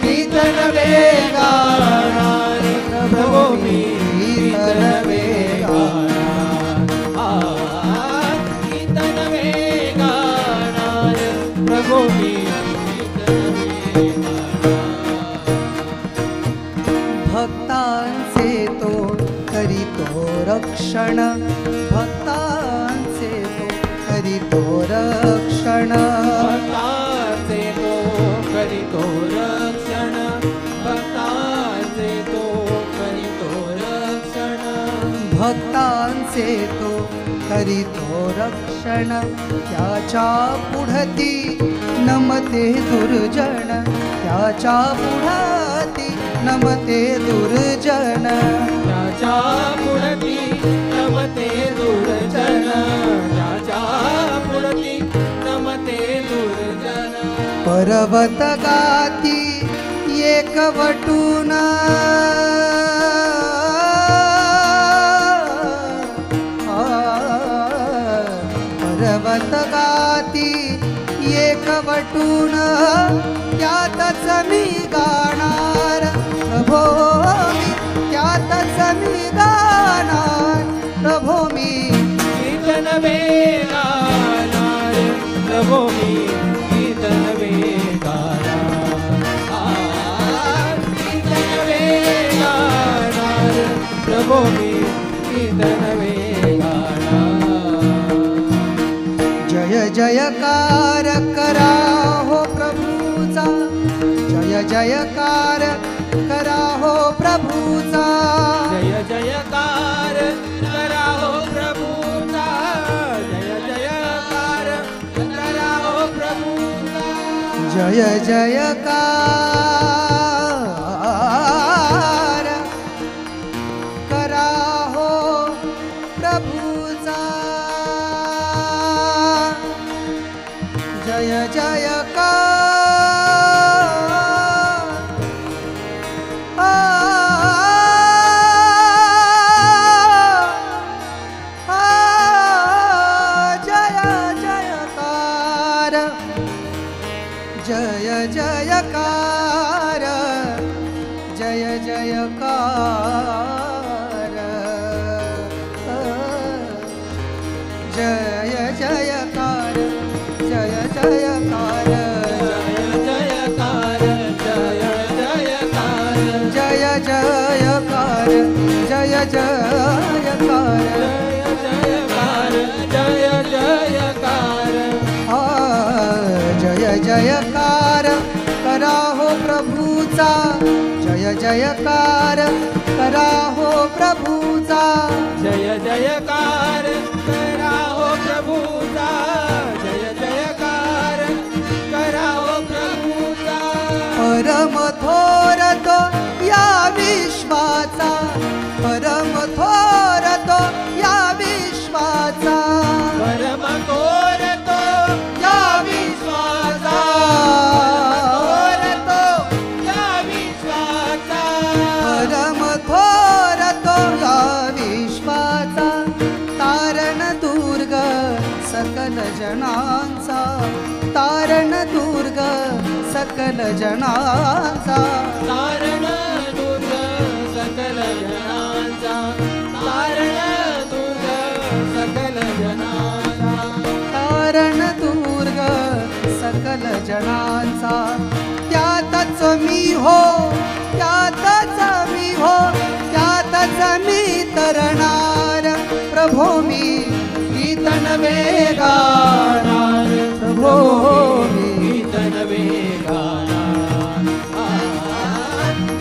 गीत नवे गाणार प्रभो मी गीत नवे गाणार गीत नवे गाणार प्रभो मी गीत नवे गाणार भक्तांचे तो करीतो रक्षण भक्तांचे तो करीतो रक्षण भक्तांचे तो करीतो रक्षण भक्तांचे तो करीतो रक्षण भक्तांचे तो करीतो रक्षण त्याच्या पुढती नमते दुर्जन त्याच्या पुढती नमते दुर्जन त्याच्या पुढती नमते दुर्जन त्याच्या पुढती नमते दुर्जन पर्वत गाती एकवटून पर्वत गाती एकवटून त्यातच मी गाणार प्रभो मी त्यातच मी गाणार प्रभो मी गीत नवे गाणार प्रभो मी गीत नवे गाणार गीत नवे गाणार प्रभो मी गीत नवे गाणार जय जयकार करा हो प्रभूचा जय जयकार करा हो प्रभूचा जय जयकार करा हो प्रभूचा जय जयकार करा हो प्रभूचा जय जयकार करा हो प्रभूचा जय जय जयकार जय जयकार जय जय जयकार जय जयकार जय जयकार जय जयकार करा हो प्रभूचा जय जयकार करा हो प्रभूचा जय जयकार करा हो प्रभूचा जय जयकार करा हो प्रभूचा परम थोर तो या विश्वाचा परम थोर तो या विश्वाचा परम थोर तो या विश्वाचा परम थोर तो या विश्वाचा तारण दुर्ग सकल जनांचा तारण दुर्ग सकल जनांचा तारण दुर्ग सकल जनांचा तारण दुर्ग सकल जनांचा तारण दुर्ग सकल जनांचा त्यातच मी हो त्यातच मी हो त्यातच मी तरणार प्रभो मी कीर्तन वेगाणार प्रभो मी कीर्तन वेगाणार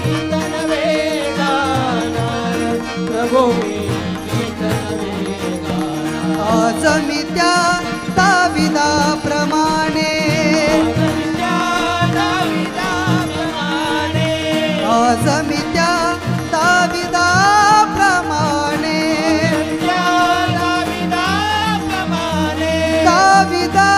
कीर्तन वेगाणार प्रभो मी कीर्तन वेगाणार आज मी त्या दाविदाप्रमाणे आज मी त्या दाविदाप्रमाणे दाविदा प्रमाणे दाविदा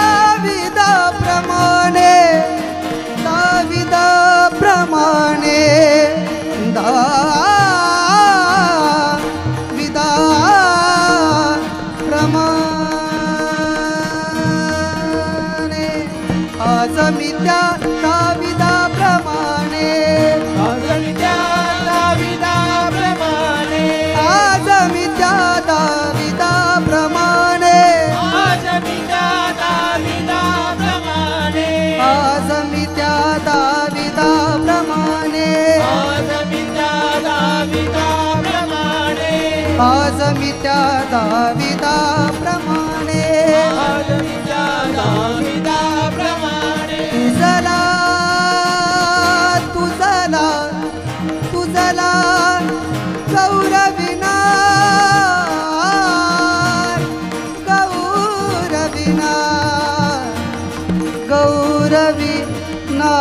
दाविदा प्रमाणे दाविदा प्रमाणे आज मी त्या दाविदाप्रमाणे आज मी त्या दाविदाप्रमाणे आज मी त्या दाविदाप्रमाणे आज मी त्या दाविदाप्रमाणे आज मी त्या दाविदाप्रमाणे आज मी त्या दाविदाप्रमाणे आज मी त्या दाविदाप्रमाणे आज मी त्या दाविदाप्रमाणे तुझला तुझला तुझला गौरविना गौरविना गौरविना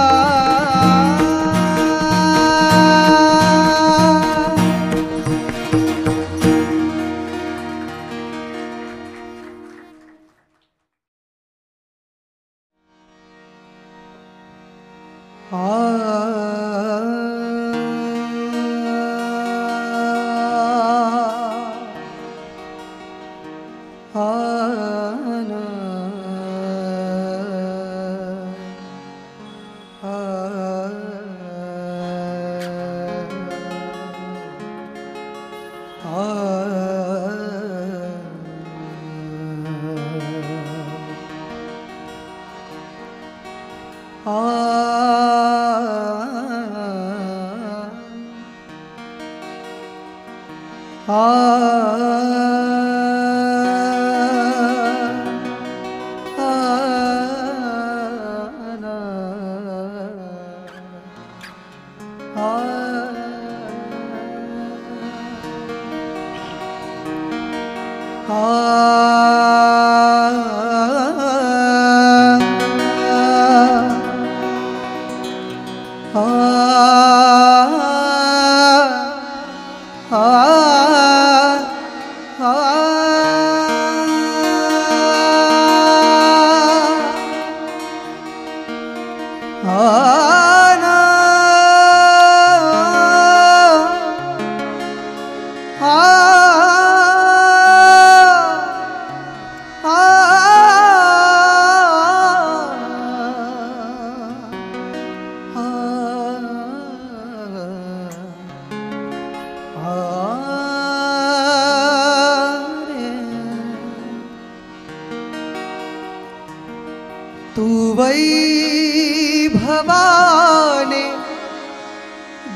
वैभवाने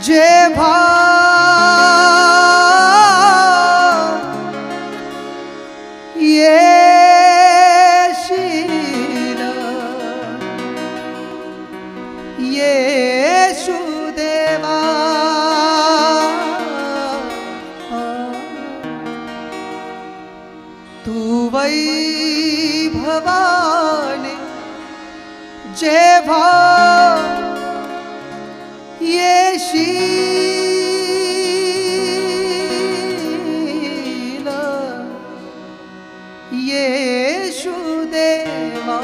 जेव्हा येशील येशुदेवा तू वैभवाने जेव्हा येशील येशुदेवा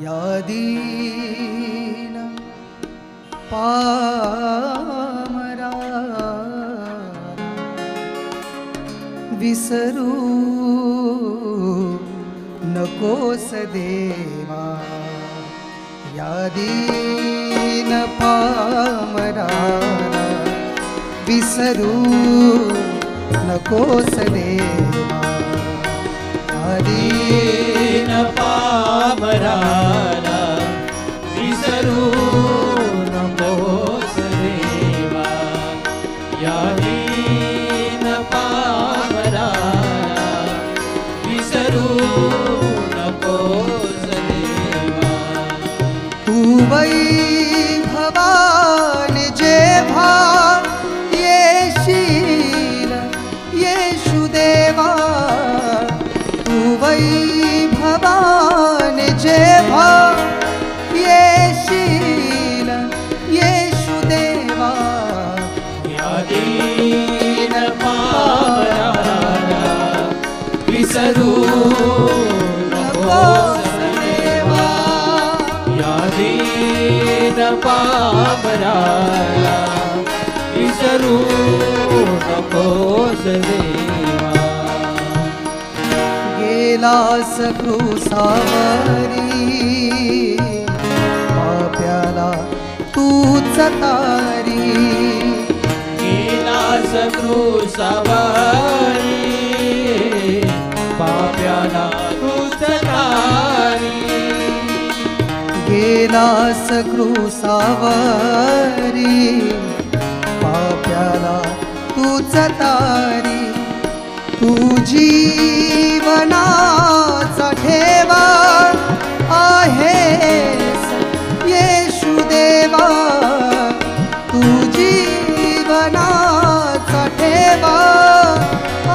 या दीन पामरा विसरू नकोस देवा या दीन पामरा विसरू नकोस देवा या दीन पामराला विसरू नकोस देवा या दीन पामराला विसरू नकोस देवा तू वैभवाने जेव्हा येशील येशुदेवा तू वैभवाने जेव्हा येशील येशुदेवा या दीन पामराला विसरू नकोस देवा या दीन पामराला विसरू नकोस देवा गेलास क्रूसावरी पाप्याला तूच तारी गेलास क्रूसावरी पाप्याला तूच तारी गेलास क्रूसावरी पाप्याला तूच तारी तू जीवनाचा ठेवा आहेस येशुदेवा तू जीवनाचा ठेवा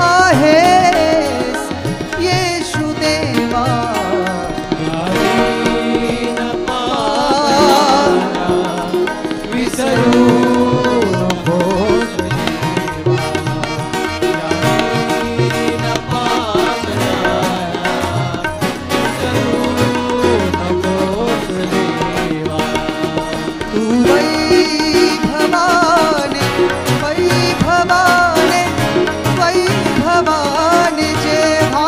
आहेस येशुदेवा या दीन पामराला विसरू नकोस देवा या दीन पामराला विसरू नकोस देवा तू वैभवाने वैभवाने वैभवाने जेव्हा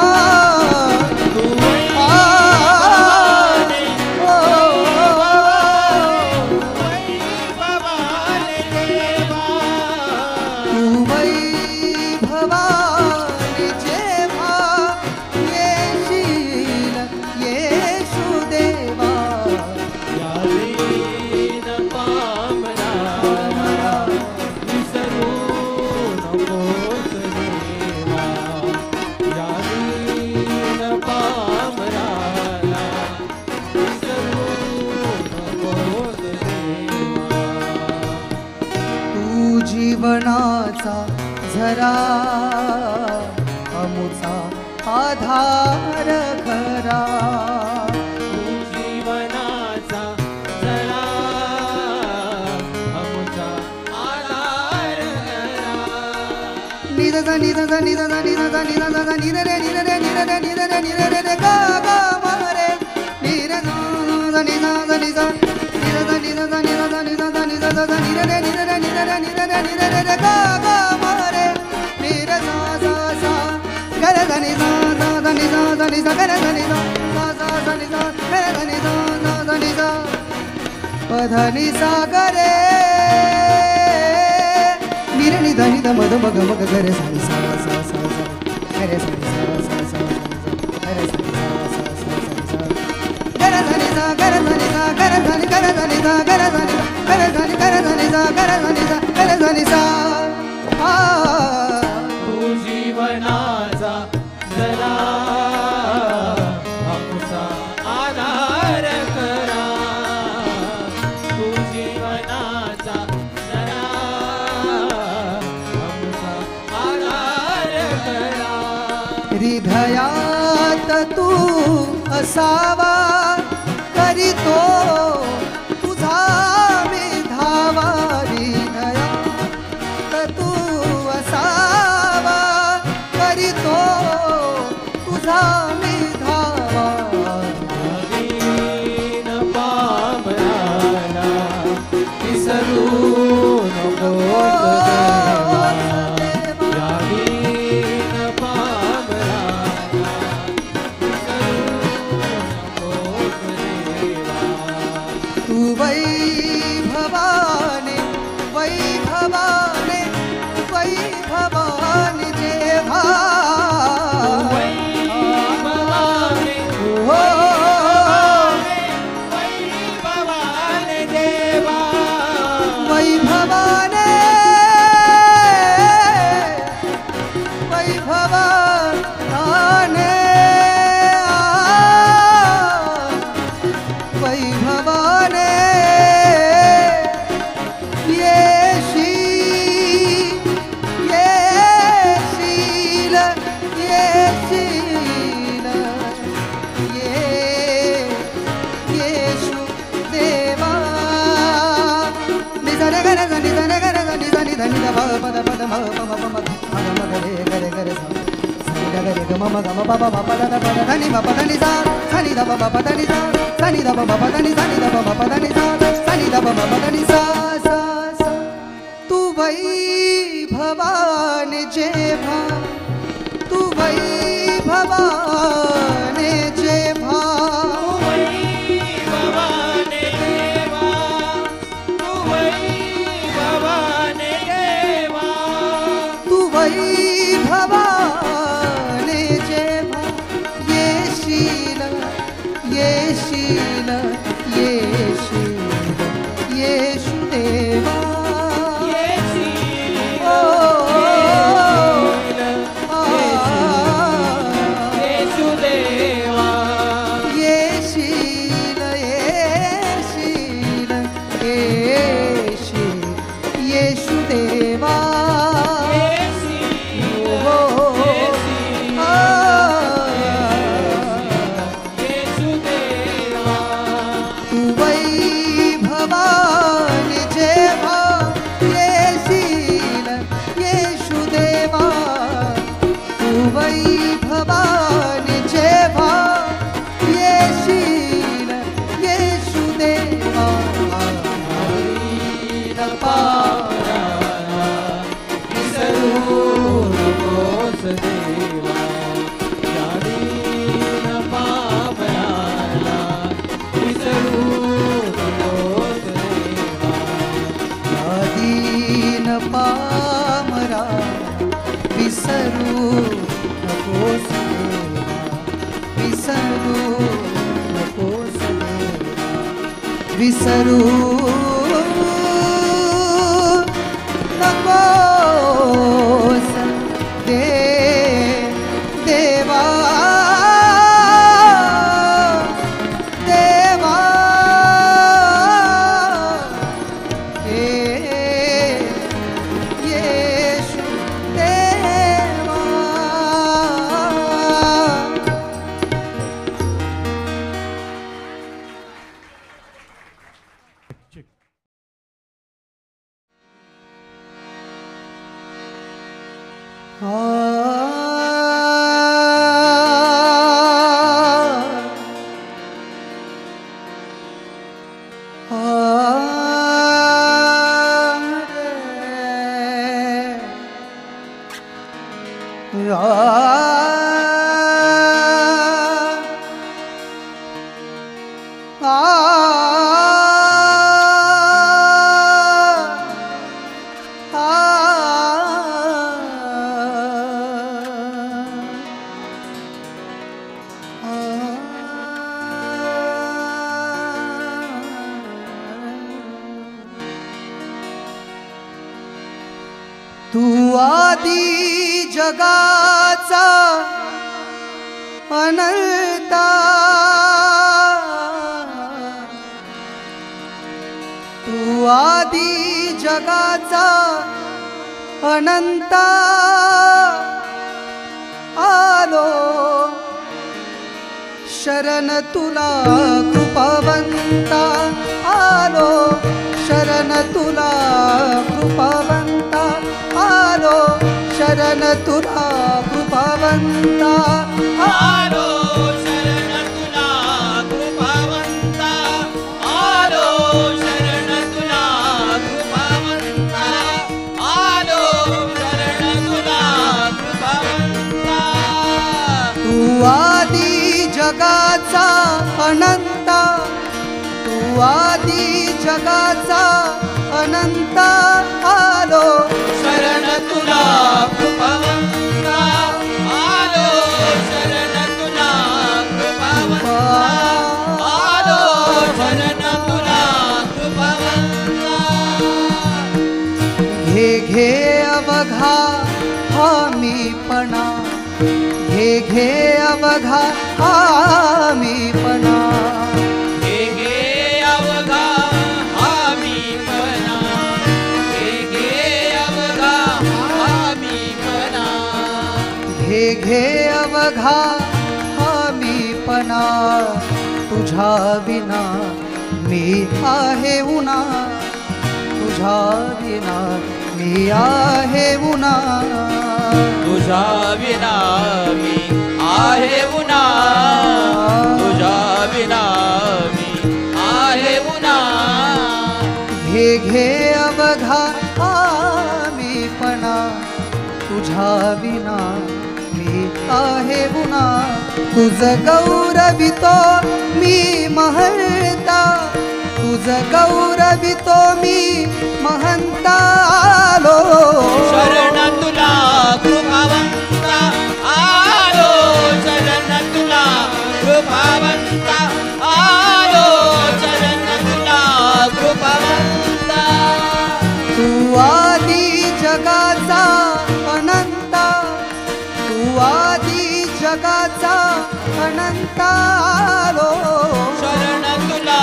तू वैभवाने वैभवाने देवा तू वैभवाने जेव्हा येशील येशुदेवा या दीन पामराला विसरू नकोस देवा या दीन पामराला विसरू नकोस देवा तू जीवनाचा झरा अमुचा आधार खरा जीवनाचा जरा आमचा आधार करा निद ज निद ज निद ज निद ज निद ज ज निद रे निद रे निद रे निद रे निद रे रे गा गा मरे निद ज ज निद ज निद निद ज निद ज निद ज निद ज निद ज ज निद रे निद रे निद रे निद रे निद रे रे गा गा मरे निद ज ज ज ग रे ज निद ज ज निद ज निद ग रे ज निद ज ज ज निद ग रे ज निद ज ज निद पधनी सागरे निरे निध निध मध मग मग गरे सानी सा सा सा सा गरे सानी सा सा सा सा गरे सानी सा सा सा सा सा गर धनी सा गर धनी गर धनी सा गर धनी गर धनी गर धनी सा गर धनी सा गर धनी सा तू जीवनाचा जरा आमचा आधार करा तू जीवनाचा जरा आमचा आधार करा हृदयात तू असावा करीतो तुझा मी धावा हृदयात तू असावा करीतो तुझा मी धावा दीन पामराला विसरू नको देवा या दीन पामराला विसरू नको देवा तू वैभवाने वैभवाने वैभवाने जेव्हा वैभवाने हो वैभवाने देवा वैभवाने वैभवाने वैभवाने येशील येशील येशू देवा निधन गर धनि धन गर धनि धनि धनि ध पद पद म प म प म म ग रे ग रे सा सनि ग रे ग म म ग म प प म प द द प द धनि म प धनि सा सनि द प प प धनि सा सनि द प प प धनि सनि द प प प धनि सा सनि द प प प धनि सा सा सा तू वैभवाने जेव्हा तू वैभवाने जेव्हा वैभवाने देवा तू वैभवाने देवा तू वैभवाने जेव्हा येशील येशील येशील येशू देवा येशील ओ येशू देवा येशील येशील येशील येशू देवा तू वैभवाने जेव्हा येशील येशू देवा तू वैभवाने जेव्हा येशील येशू देवा दीन पामराला विसरू नकोस देवा या दीन पामराला विसरू नकोस देवा दीन पामरा विसरू नकोस देवा विसरू नकोस देवा विसरू नकोस देवा देवा येशू देवा आदी जगाचा अनंता तू आदी जगाचा अनंता आलो शरण तुला कृपावंता आलो शरण तुला कृपावंता आलो शरण तुला कृपावंता आलो शरण तुला कृपावंता आलो शरण तुला कृपावंता आलो शरण तुला कृपावंता तू आदी जगाचा अनंता तू आदी जगाचा अनंता आलो शरण तुला कृपावंता आलो शरण तुला कृपावंता आलो शरण तुला कृपावंता घे घे अवघा हामीपणा घे घे अवघा हामीपणा घे घे अवघा हामीपणा घे घे अवघा हामीपणा घे घे अवघा हामीपणा तुझ्या विना मी आहे उना तुझ्या विना मी आहे उना तुझ्या विना मी आहे उना तुझ्या विना मी आहे उना घे घे अवघा हामीपणा तुझ्या विना मी आहे उना तुझ गौरवितो मी महंता तुझ गौरवितो मी महंता आलो शरण तुला कृपावंता आलो शरण तुला कृपावंता आलो शरण तुला कृपावंता तू आदी जगाचा अनंता तू आदी जगाचा अनंता आलो शरण तुला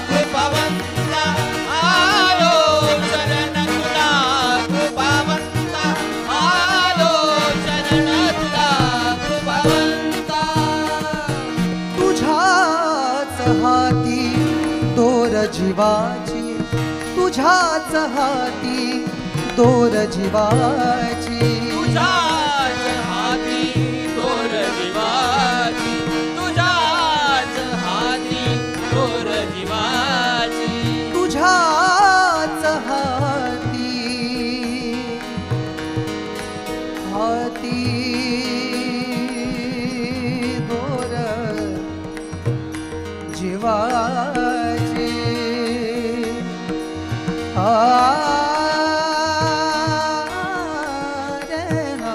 कृपावंता आलो शरण तुला कृपावंता आलो शरण तुला कृपावंता तुझ्याच हाती दोर जीवाची तुझ्याच हाती दोर जीवाची तुझ्याच हाती दोर जीवाची तुझ्याच हाती दोर जीवाची तुझ्याच हाती हाती दोर जीवाची रे ना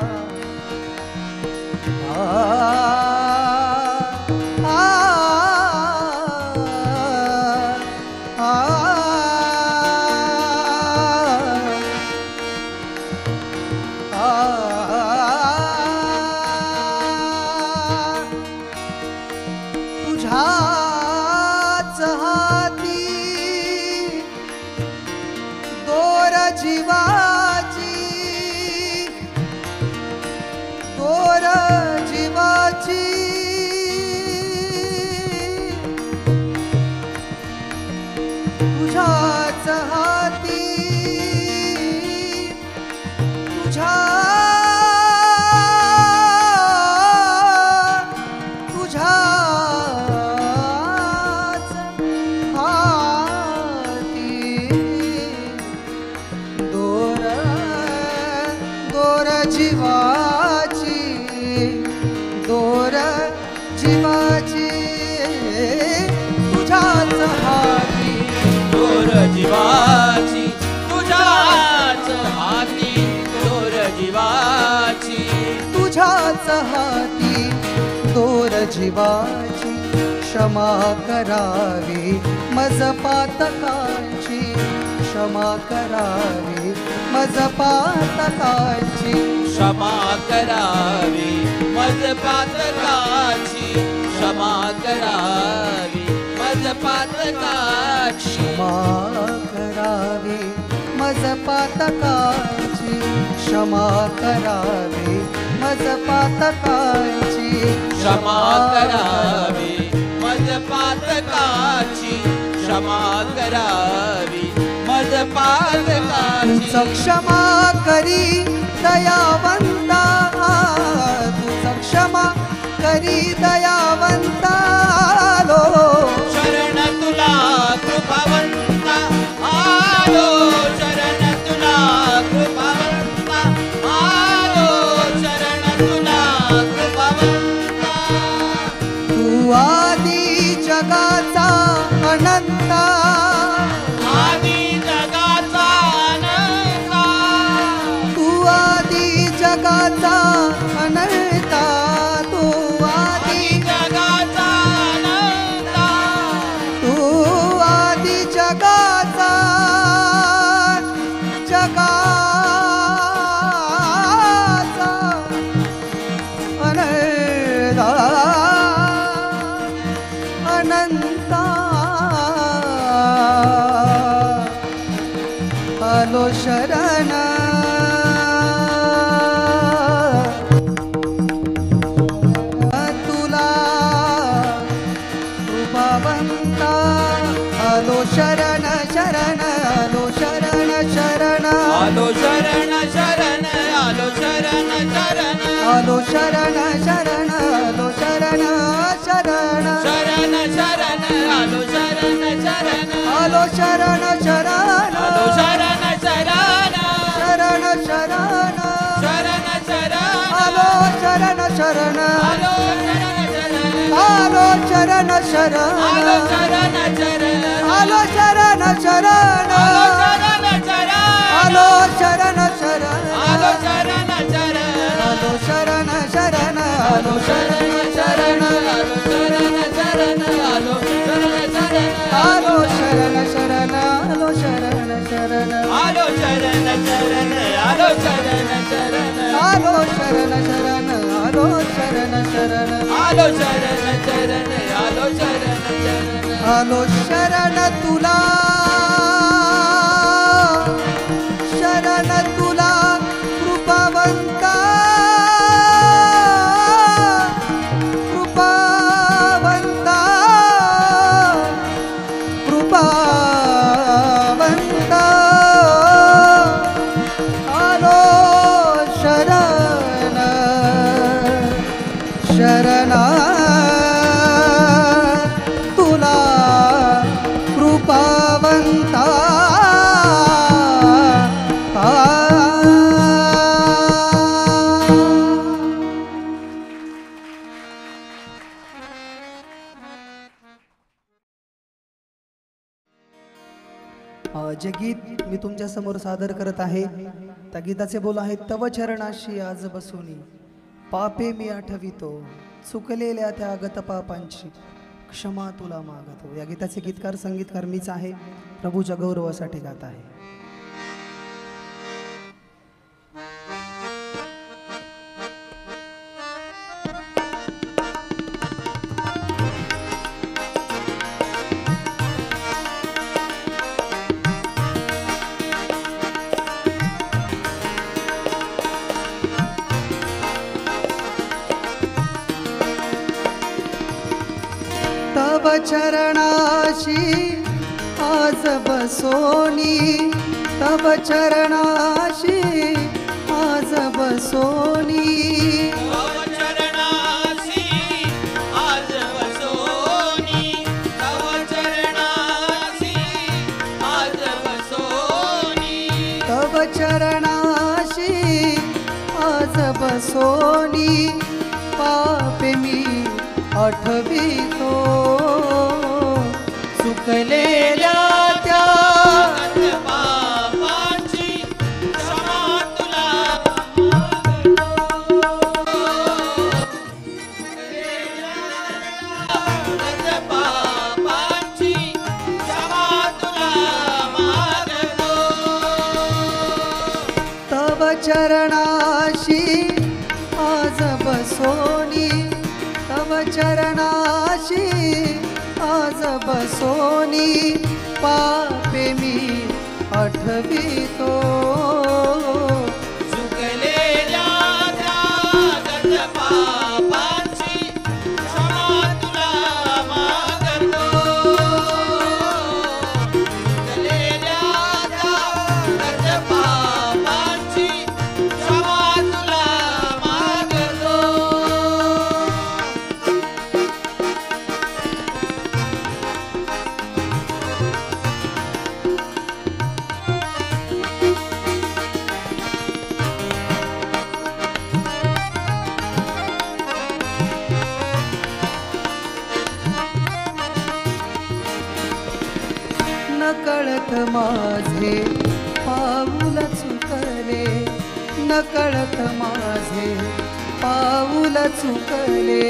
तुझ्याच हाती दोर जीवाची दोर जीवाची तुझ्याच हाती तुझ्या तुझ्याच हाती दोर दोर जीवाची दोर जीवाची तुझ्याच हाती दोर जीवाची तुझ्याच हाती दोर जीवाची तुझ्याच हाती दोर जीवाची क्षमा करावी मज पातकांची क्षमा करावी मज पातकांची क्षमा करावी मज पातकाची क्षमा करावी मज पातकाची क्षमा करावी मज पातकाची क्षमा करावी मज पातकाची क्षमा करावी मज पातकाची क्षमा करावी मज पातकाची तुझ क्षमा करी दयावंता तुझ क्षमा करी दयावंता आलो शरण तुला कृपावंता आलो शरण तुला कृपावंता आलो शरण तुला कृपावंता तू आदी जगाचा अनंता आदी जगाचा अनंता तू आदी जगाचा अनंता तू आदी जगाचा अनंता तू आदी जगाचा अनंता अनंता आलो शरण तुला कृपावंता आलो शरण शरण आलो शरण शरण आलो शरण शरण आलो शरण शरण आलो शरण शरण आलो शरण शरण शरण शरण आलो शरण शरण आलो शरण शरण आलो शरण शरण शरण शरण शरण शरण आलो शरण शरण आलो शरण शरण आलो शरण शरण आलो शरण शरण आलो शरण शरण आलो शरण शरण आलो शरण शरण आलो शरण शरण आलो शरण शरण आलो शरण शरण आलो शरण शरण आलो शरण शरण आलो शरण शरण आलो शरण शरण आलो शरण शरण आलो शरण शरण आलो शरण शरण आलो शरण शरण आलो शरण तुला शरण तुला कृपावंता कृपावंता कृपावंता आलो शरण शरणा तुला कृपावंता जे गीत मी तुमच्या समोर सादर करत आहे त्या गीताचे बोल आहेत तव चरणाशी आज बसूनी पापे मी आठवितो चुकलेल्या त्या अगत पापांची क्षमा तुला मागतो. या गीताचे गीतकार संगीतकार मीच आहे. प्रभूच्या गौरवासाठी गात आहे. तव चरणाशी आज बसोनी तव चरणाशी आज बसोनी तव चरणाशी आज बसोनी तव चरणाशी आज बसोनी तव चरणाशी आज बसोनी पापे मी आठवितो चुकलेल्या त्या पापांची क्षमा तुला पापांची क्षमा तुला मागतो. तव चरणाशी चरणाशी आज बसोनी पापे मी आठवितो चुकलेल्या त्यागत पापांची क्षमा तुला मागतो चुकलेल्या त्यागत पापांची क्षमा तुला मागतो नकळत माझे पाऊल चुकले नकळत माझे पाऊल चुकले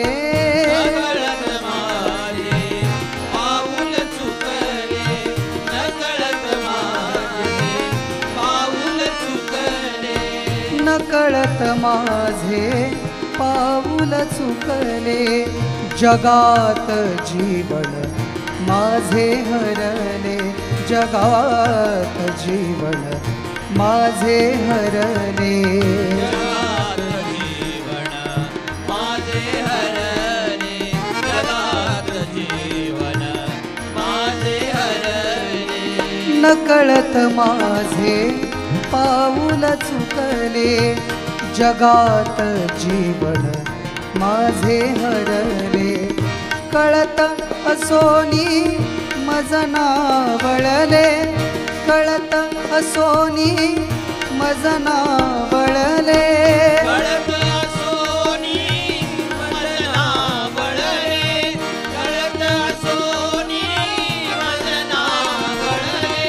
नकळत माझे पाऊल चुकले नकळत माझे पाऊल चुकले नकळत माझे पाऊल चुकले जगात जीवन माझे हरले जगात जीवन माझे हरले जगात जीवन माझे हरले जगात जीवन माझे हरले नकळत माझे पाऊल चुकले जगात जीवन माझे हरले कळत असोनी मज नावळले कळत असोनी मज नावळले कळत असोनी मजना बळले कळत असोनी मजना बळले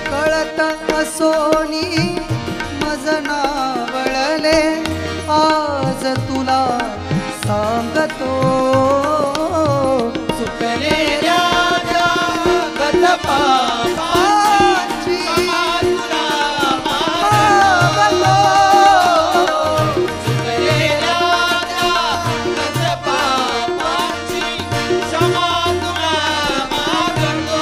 कळत असोनी मज नावळले आज तुला सांगतो चुकलेल्या त्यागत पापांची क्षमा तुला मागतो चुकलेल्या त्यागत पापांची क्षमा तुला मागतो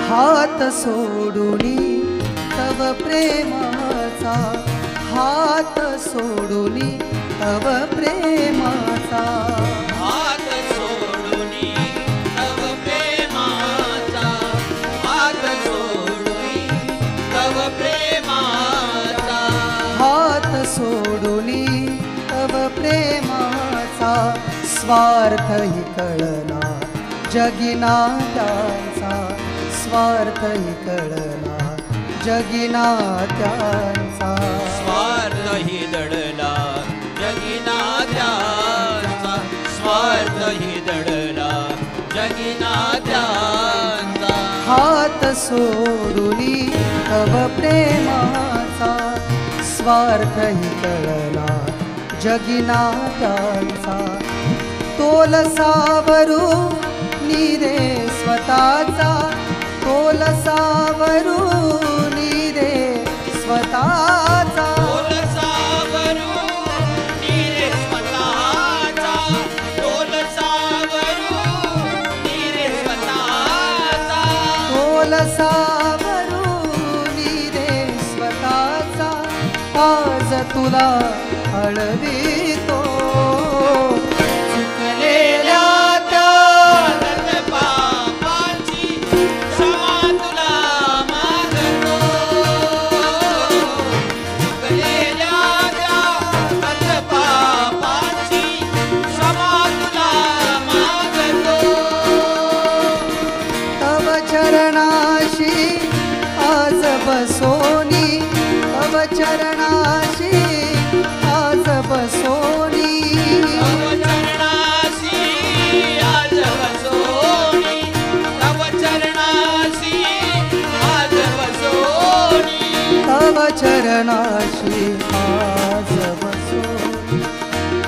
हात सोडूनी तव प्रेमाचा हात सोडूनी तव प्रेमाचा हात सोडूनी तव प्रेमाचा हात सोडूनी तव प्रेमाचा हात सोडूनी तव प्रेमाचा स्वार्थही कळला जगिना त्यांचा स्वार्थही कळला जगिना त्यांचा स्वार्थही दडला जगिना त्यांचा स्वार्थही दडला जगिना त्यांचा हात सोडूनी तव प्रेमाचा स्वार्थही कळला जगिना त्यांचा तोल सावरू नीरे स्वतःचा तोल सावरू नीरे स्वतःचा तोल सावरू नीरे स्वतःचा तोल सावरू नीरे स्वतःचा तोल सावरू नीरे स्वतःचा आज तुला हळवितो चुकलेल्या त्यागत पापांची क्षमा तुला मागतो चुकलेल्या त्यागत पापांची क्षमा तुला मागतो तव चरणाशी आज बसोनी तव चरणाशी आज बसोनी तव चरणाशी आज बसोनी तव चरणाशी आज बसोनी तव तव चरणाशी आज बसोनी,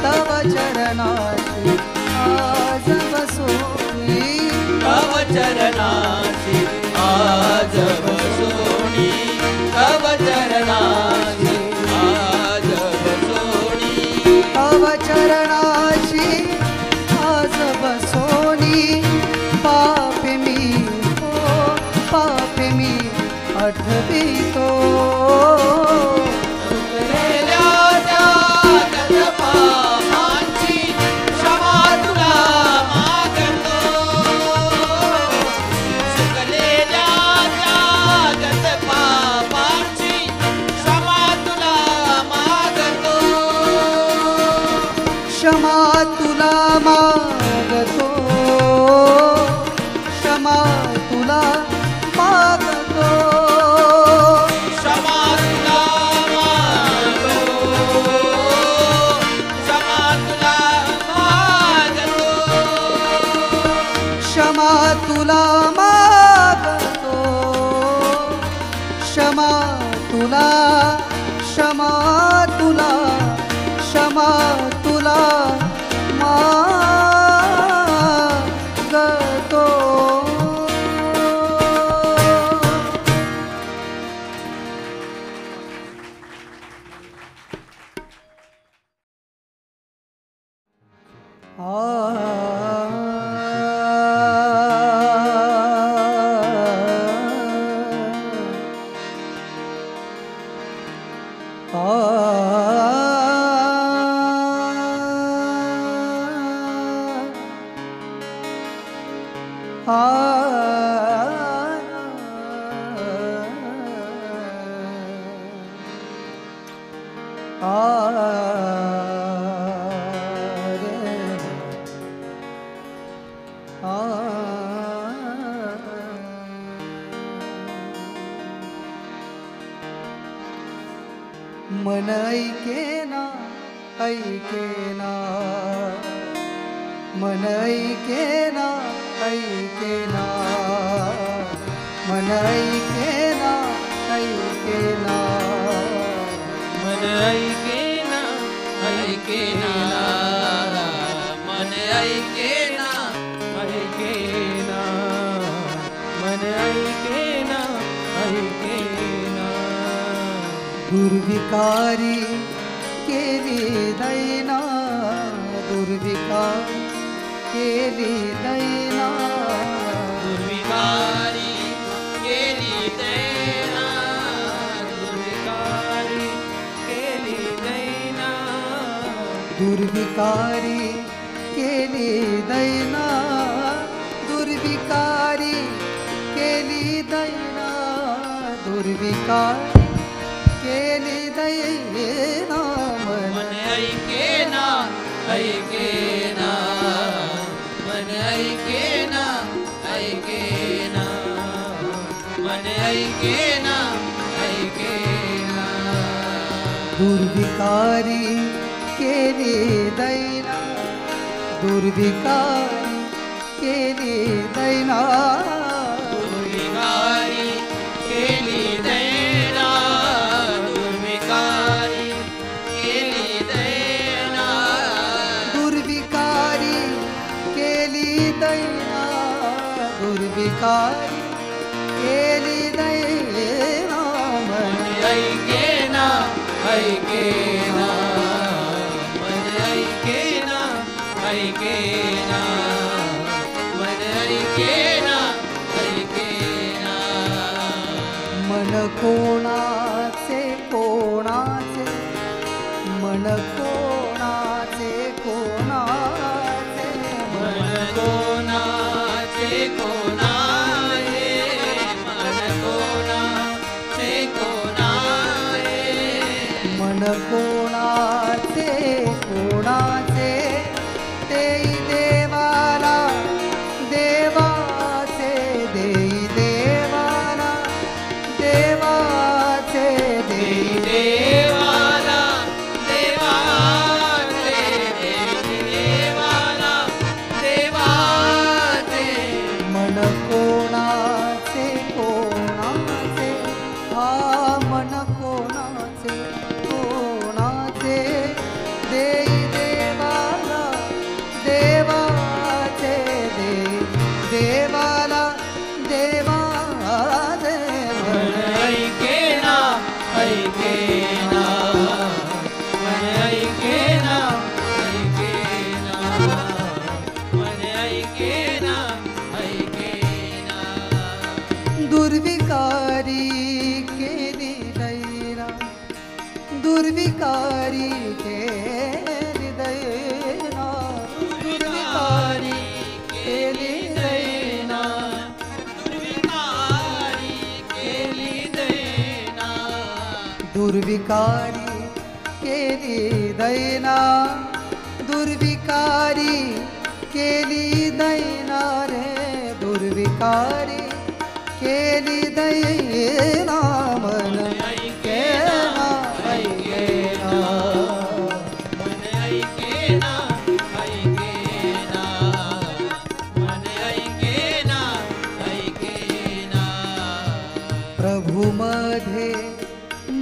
तव चरणाशी आज बसोनी, तव चरणाशी आज बसोनी, तव चरणाशी आज बसोनी, तव चरणाशी आज बसोनी, पापी मी हो पापी मी आठवितो, सुकलेल्या जागत पापांची क्षमा तुला मागतो, सुकलेल्या जागत पापांची क्षमा तुला मागतो, क्षमा तुला मागतो, क्षमा तुला मागतो, क्षमा तुला मागतो, क्षमा तुला मागतो, क्षमा तुला मागतो, क्षमा तुला, क्षमा तुला, क्षमा तुला मागतो. मन ऐकेना ऐकेना, मन ऐकेना ऐकेना, मन ऐकेना ऐकेना, मन ऐकेना ऐकेना, मन ऐकेना ऐकेना, मन ऐकेना ऐकेना, दुर्विकारी केली दैना, दुर्विकारी केली दैना, दुर्विकारी केली दैना, दुर्विकारी केली दैना, दुर्विकारी केली दैना, दुर्विकारी केली दैना, दुर्विकारी केली दैना, मन ऐकेना ऐकेना, मन ऐकेना ऐकेना, मन ऐकेना ऐकेना, दुर्विकारी केली दैना, दुर्विकारी केली दैना, दुर्विकारी केली दैना, दुर्विकारी केली दैना, दुर्विकारी केली दैना, दुर्विकारी केली दैना, मन ऐकेना ऐकेना, मन ऐकेना ऐकेना, मन ऐकेना ऐकेना, मन कोणाचे कोणाचे, मन कोणाचे कोणाचे, मन कोणाचे कोणाचे, मन कोणाचे कोणाचे, मन कोणाचे कोणाचे, देई देवाला देवाचे, देई देवाला देवाचे, देई देवाला देवाचे, देवाला देवाचे, मन कोणाचे कोणाचे, हा मन कोणाचे दुर्विकारी केली दैना दुर्विकारी केली दैना दुर्विकारी केली दैना दुर्विकारी केली दैना रे दुर्विकारी केली दैना मन ऐकेना ऐकेना मन ऐकेना ऐकेना मन ऐकेना ऐकेना प्रभु मध्ये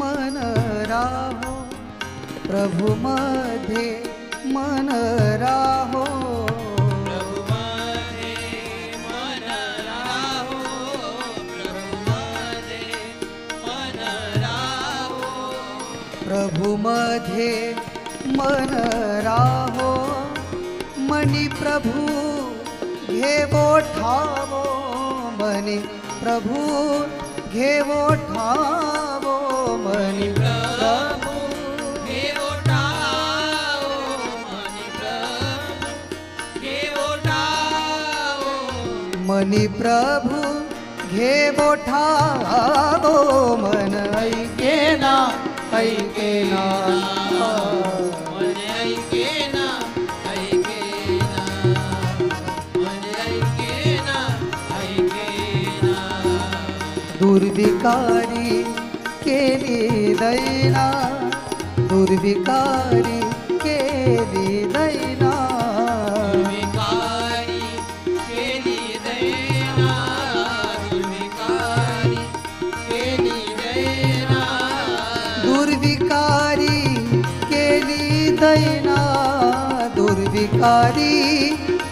मन राहो प्रभु मध्ये मन राहो प्रभु मध्ये मन राहो प्रभु मध्ये मन राहो प्रभु मध्ये मन राहो मनी प्रभु घेवो ठावो मनी प्रभु घेवो ठावो मनी प्रभु हे ओटाओ मनी प्रभु हे ओटाओ मनी प्रभु घेवो ठावो मन ऐकेना ऐकेना मन ऐकेना ऐकेना मन ऐकेना ऐकेना दुर्विकारी केली दैना दुर्विकारी केली दैना दुर्विकारी केली दैना दुर्विकारी केली दैना दुर्विकारी केली दैना दुर्विकारी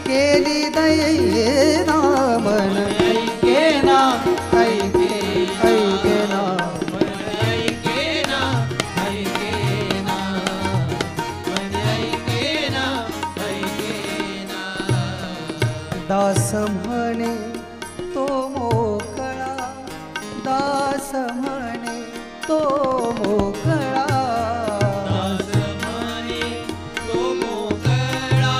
केली दैना मन ऐकेना ऐके ऐकेना मन ऐकेना ऐकेना मन ऐकेना ऐकेना दास म्हणे तो मोकळा दास म्हणे तो मोकळा दास म्हणे तो मोकळा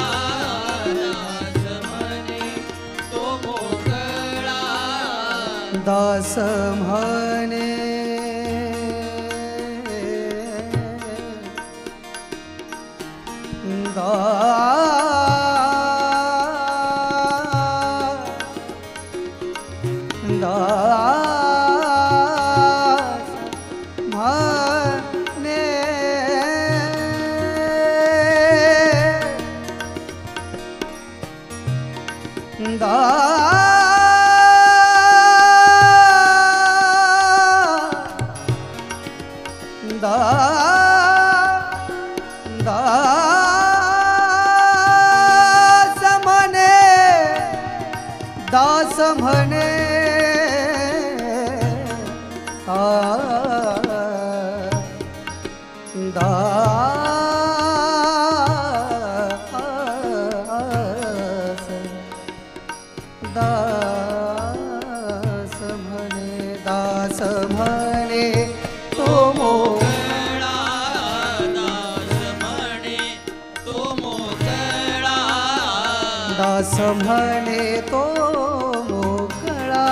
दास म्हणे तो मोकळा दास म्हणे दास म्हणे दास म्हणे दास म्हणे दास म्हणे तो मोकळा दास म्हणे तो मोकळा दास म्हणे तो मोकळा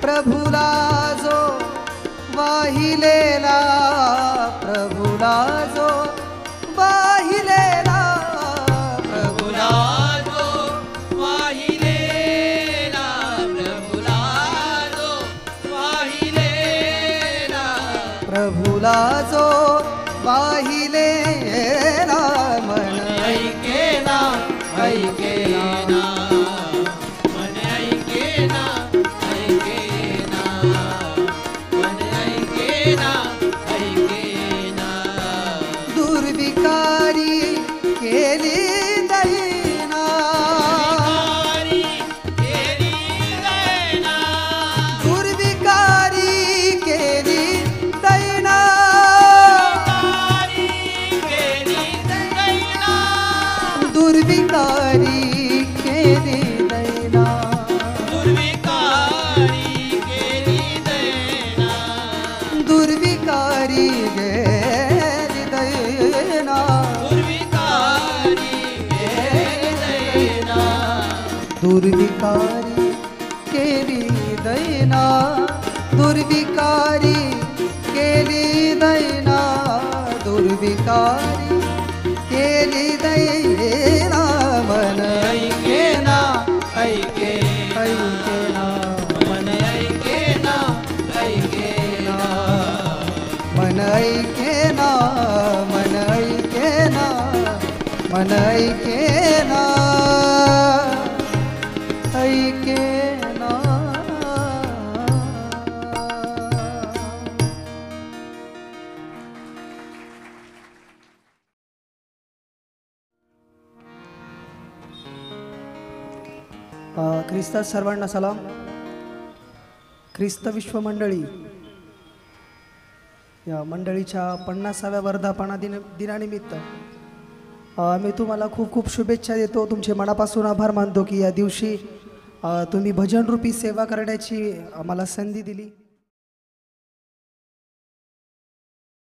प्रभुला जो वाहिलेला प्रभुला जो वाहिलेला प्रभुला जो वाहिलेला प्रभुला जो वाहिलेला प्रभुला जो वाहिलेला मन ऐकेना ऐकेना मन ऐकेना ऐकेना मन ऐकेना ऐकेना दुर्विकारी केली दैना दुर्विकारी केली दैना दुर्विकारी केली दैना दुर्विकारी केली दैना दुर्विकारी केली दैना दुर्विकारी गे दुर्विकारी केली दैना, दुर्विकारी केली दैना, मन ऐकेना ऐके ऐकेना, मन ऐकेना ऐकेना मन ऐकेना, मन ऐकेना, मन ऐकेना, ऐकेना. ख्रिस्तात सर्वांना सलाम. ख्रिस्त विश्व मंडळी या मंडळीच्या 50व्या वर्धापना दिनानिमित्त मी तुम्हाला खूप खूप शुभेच्छा देतो. तुमचे मनापासून आभार मानतो की या दिवशी तुम्ही भजनरूपी सेवा करण्याची आम्हाला संधी दिली.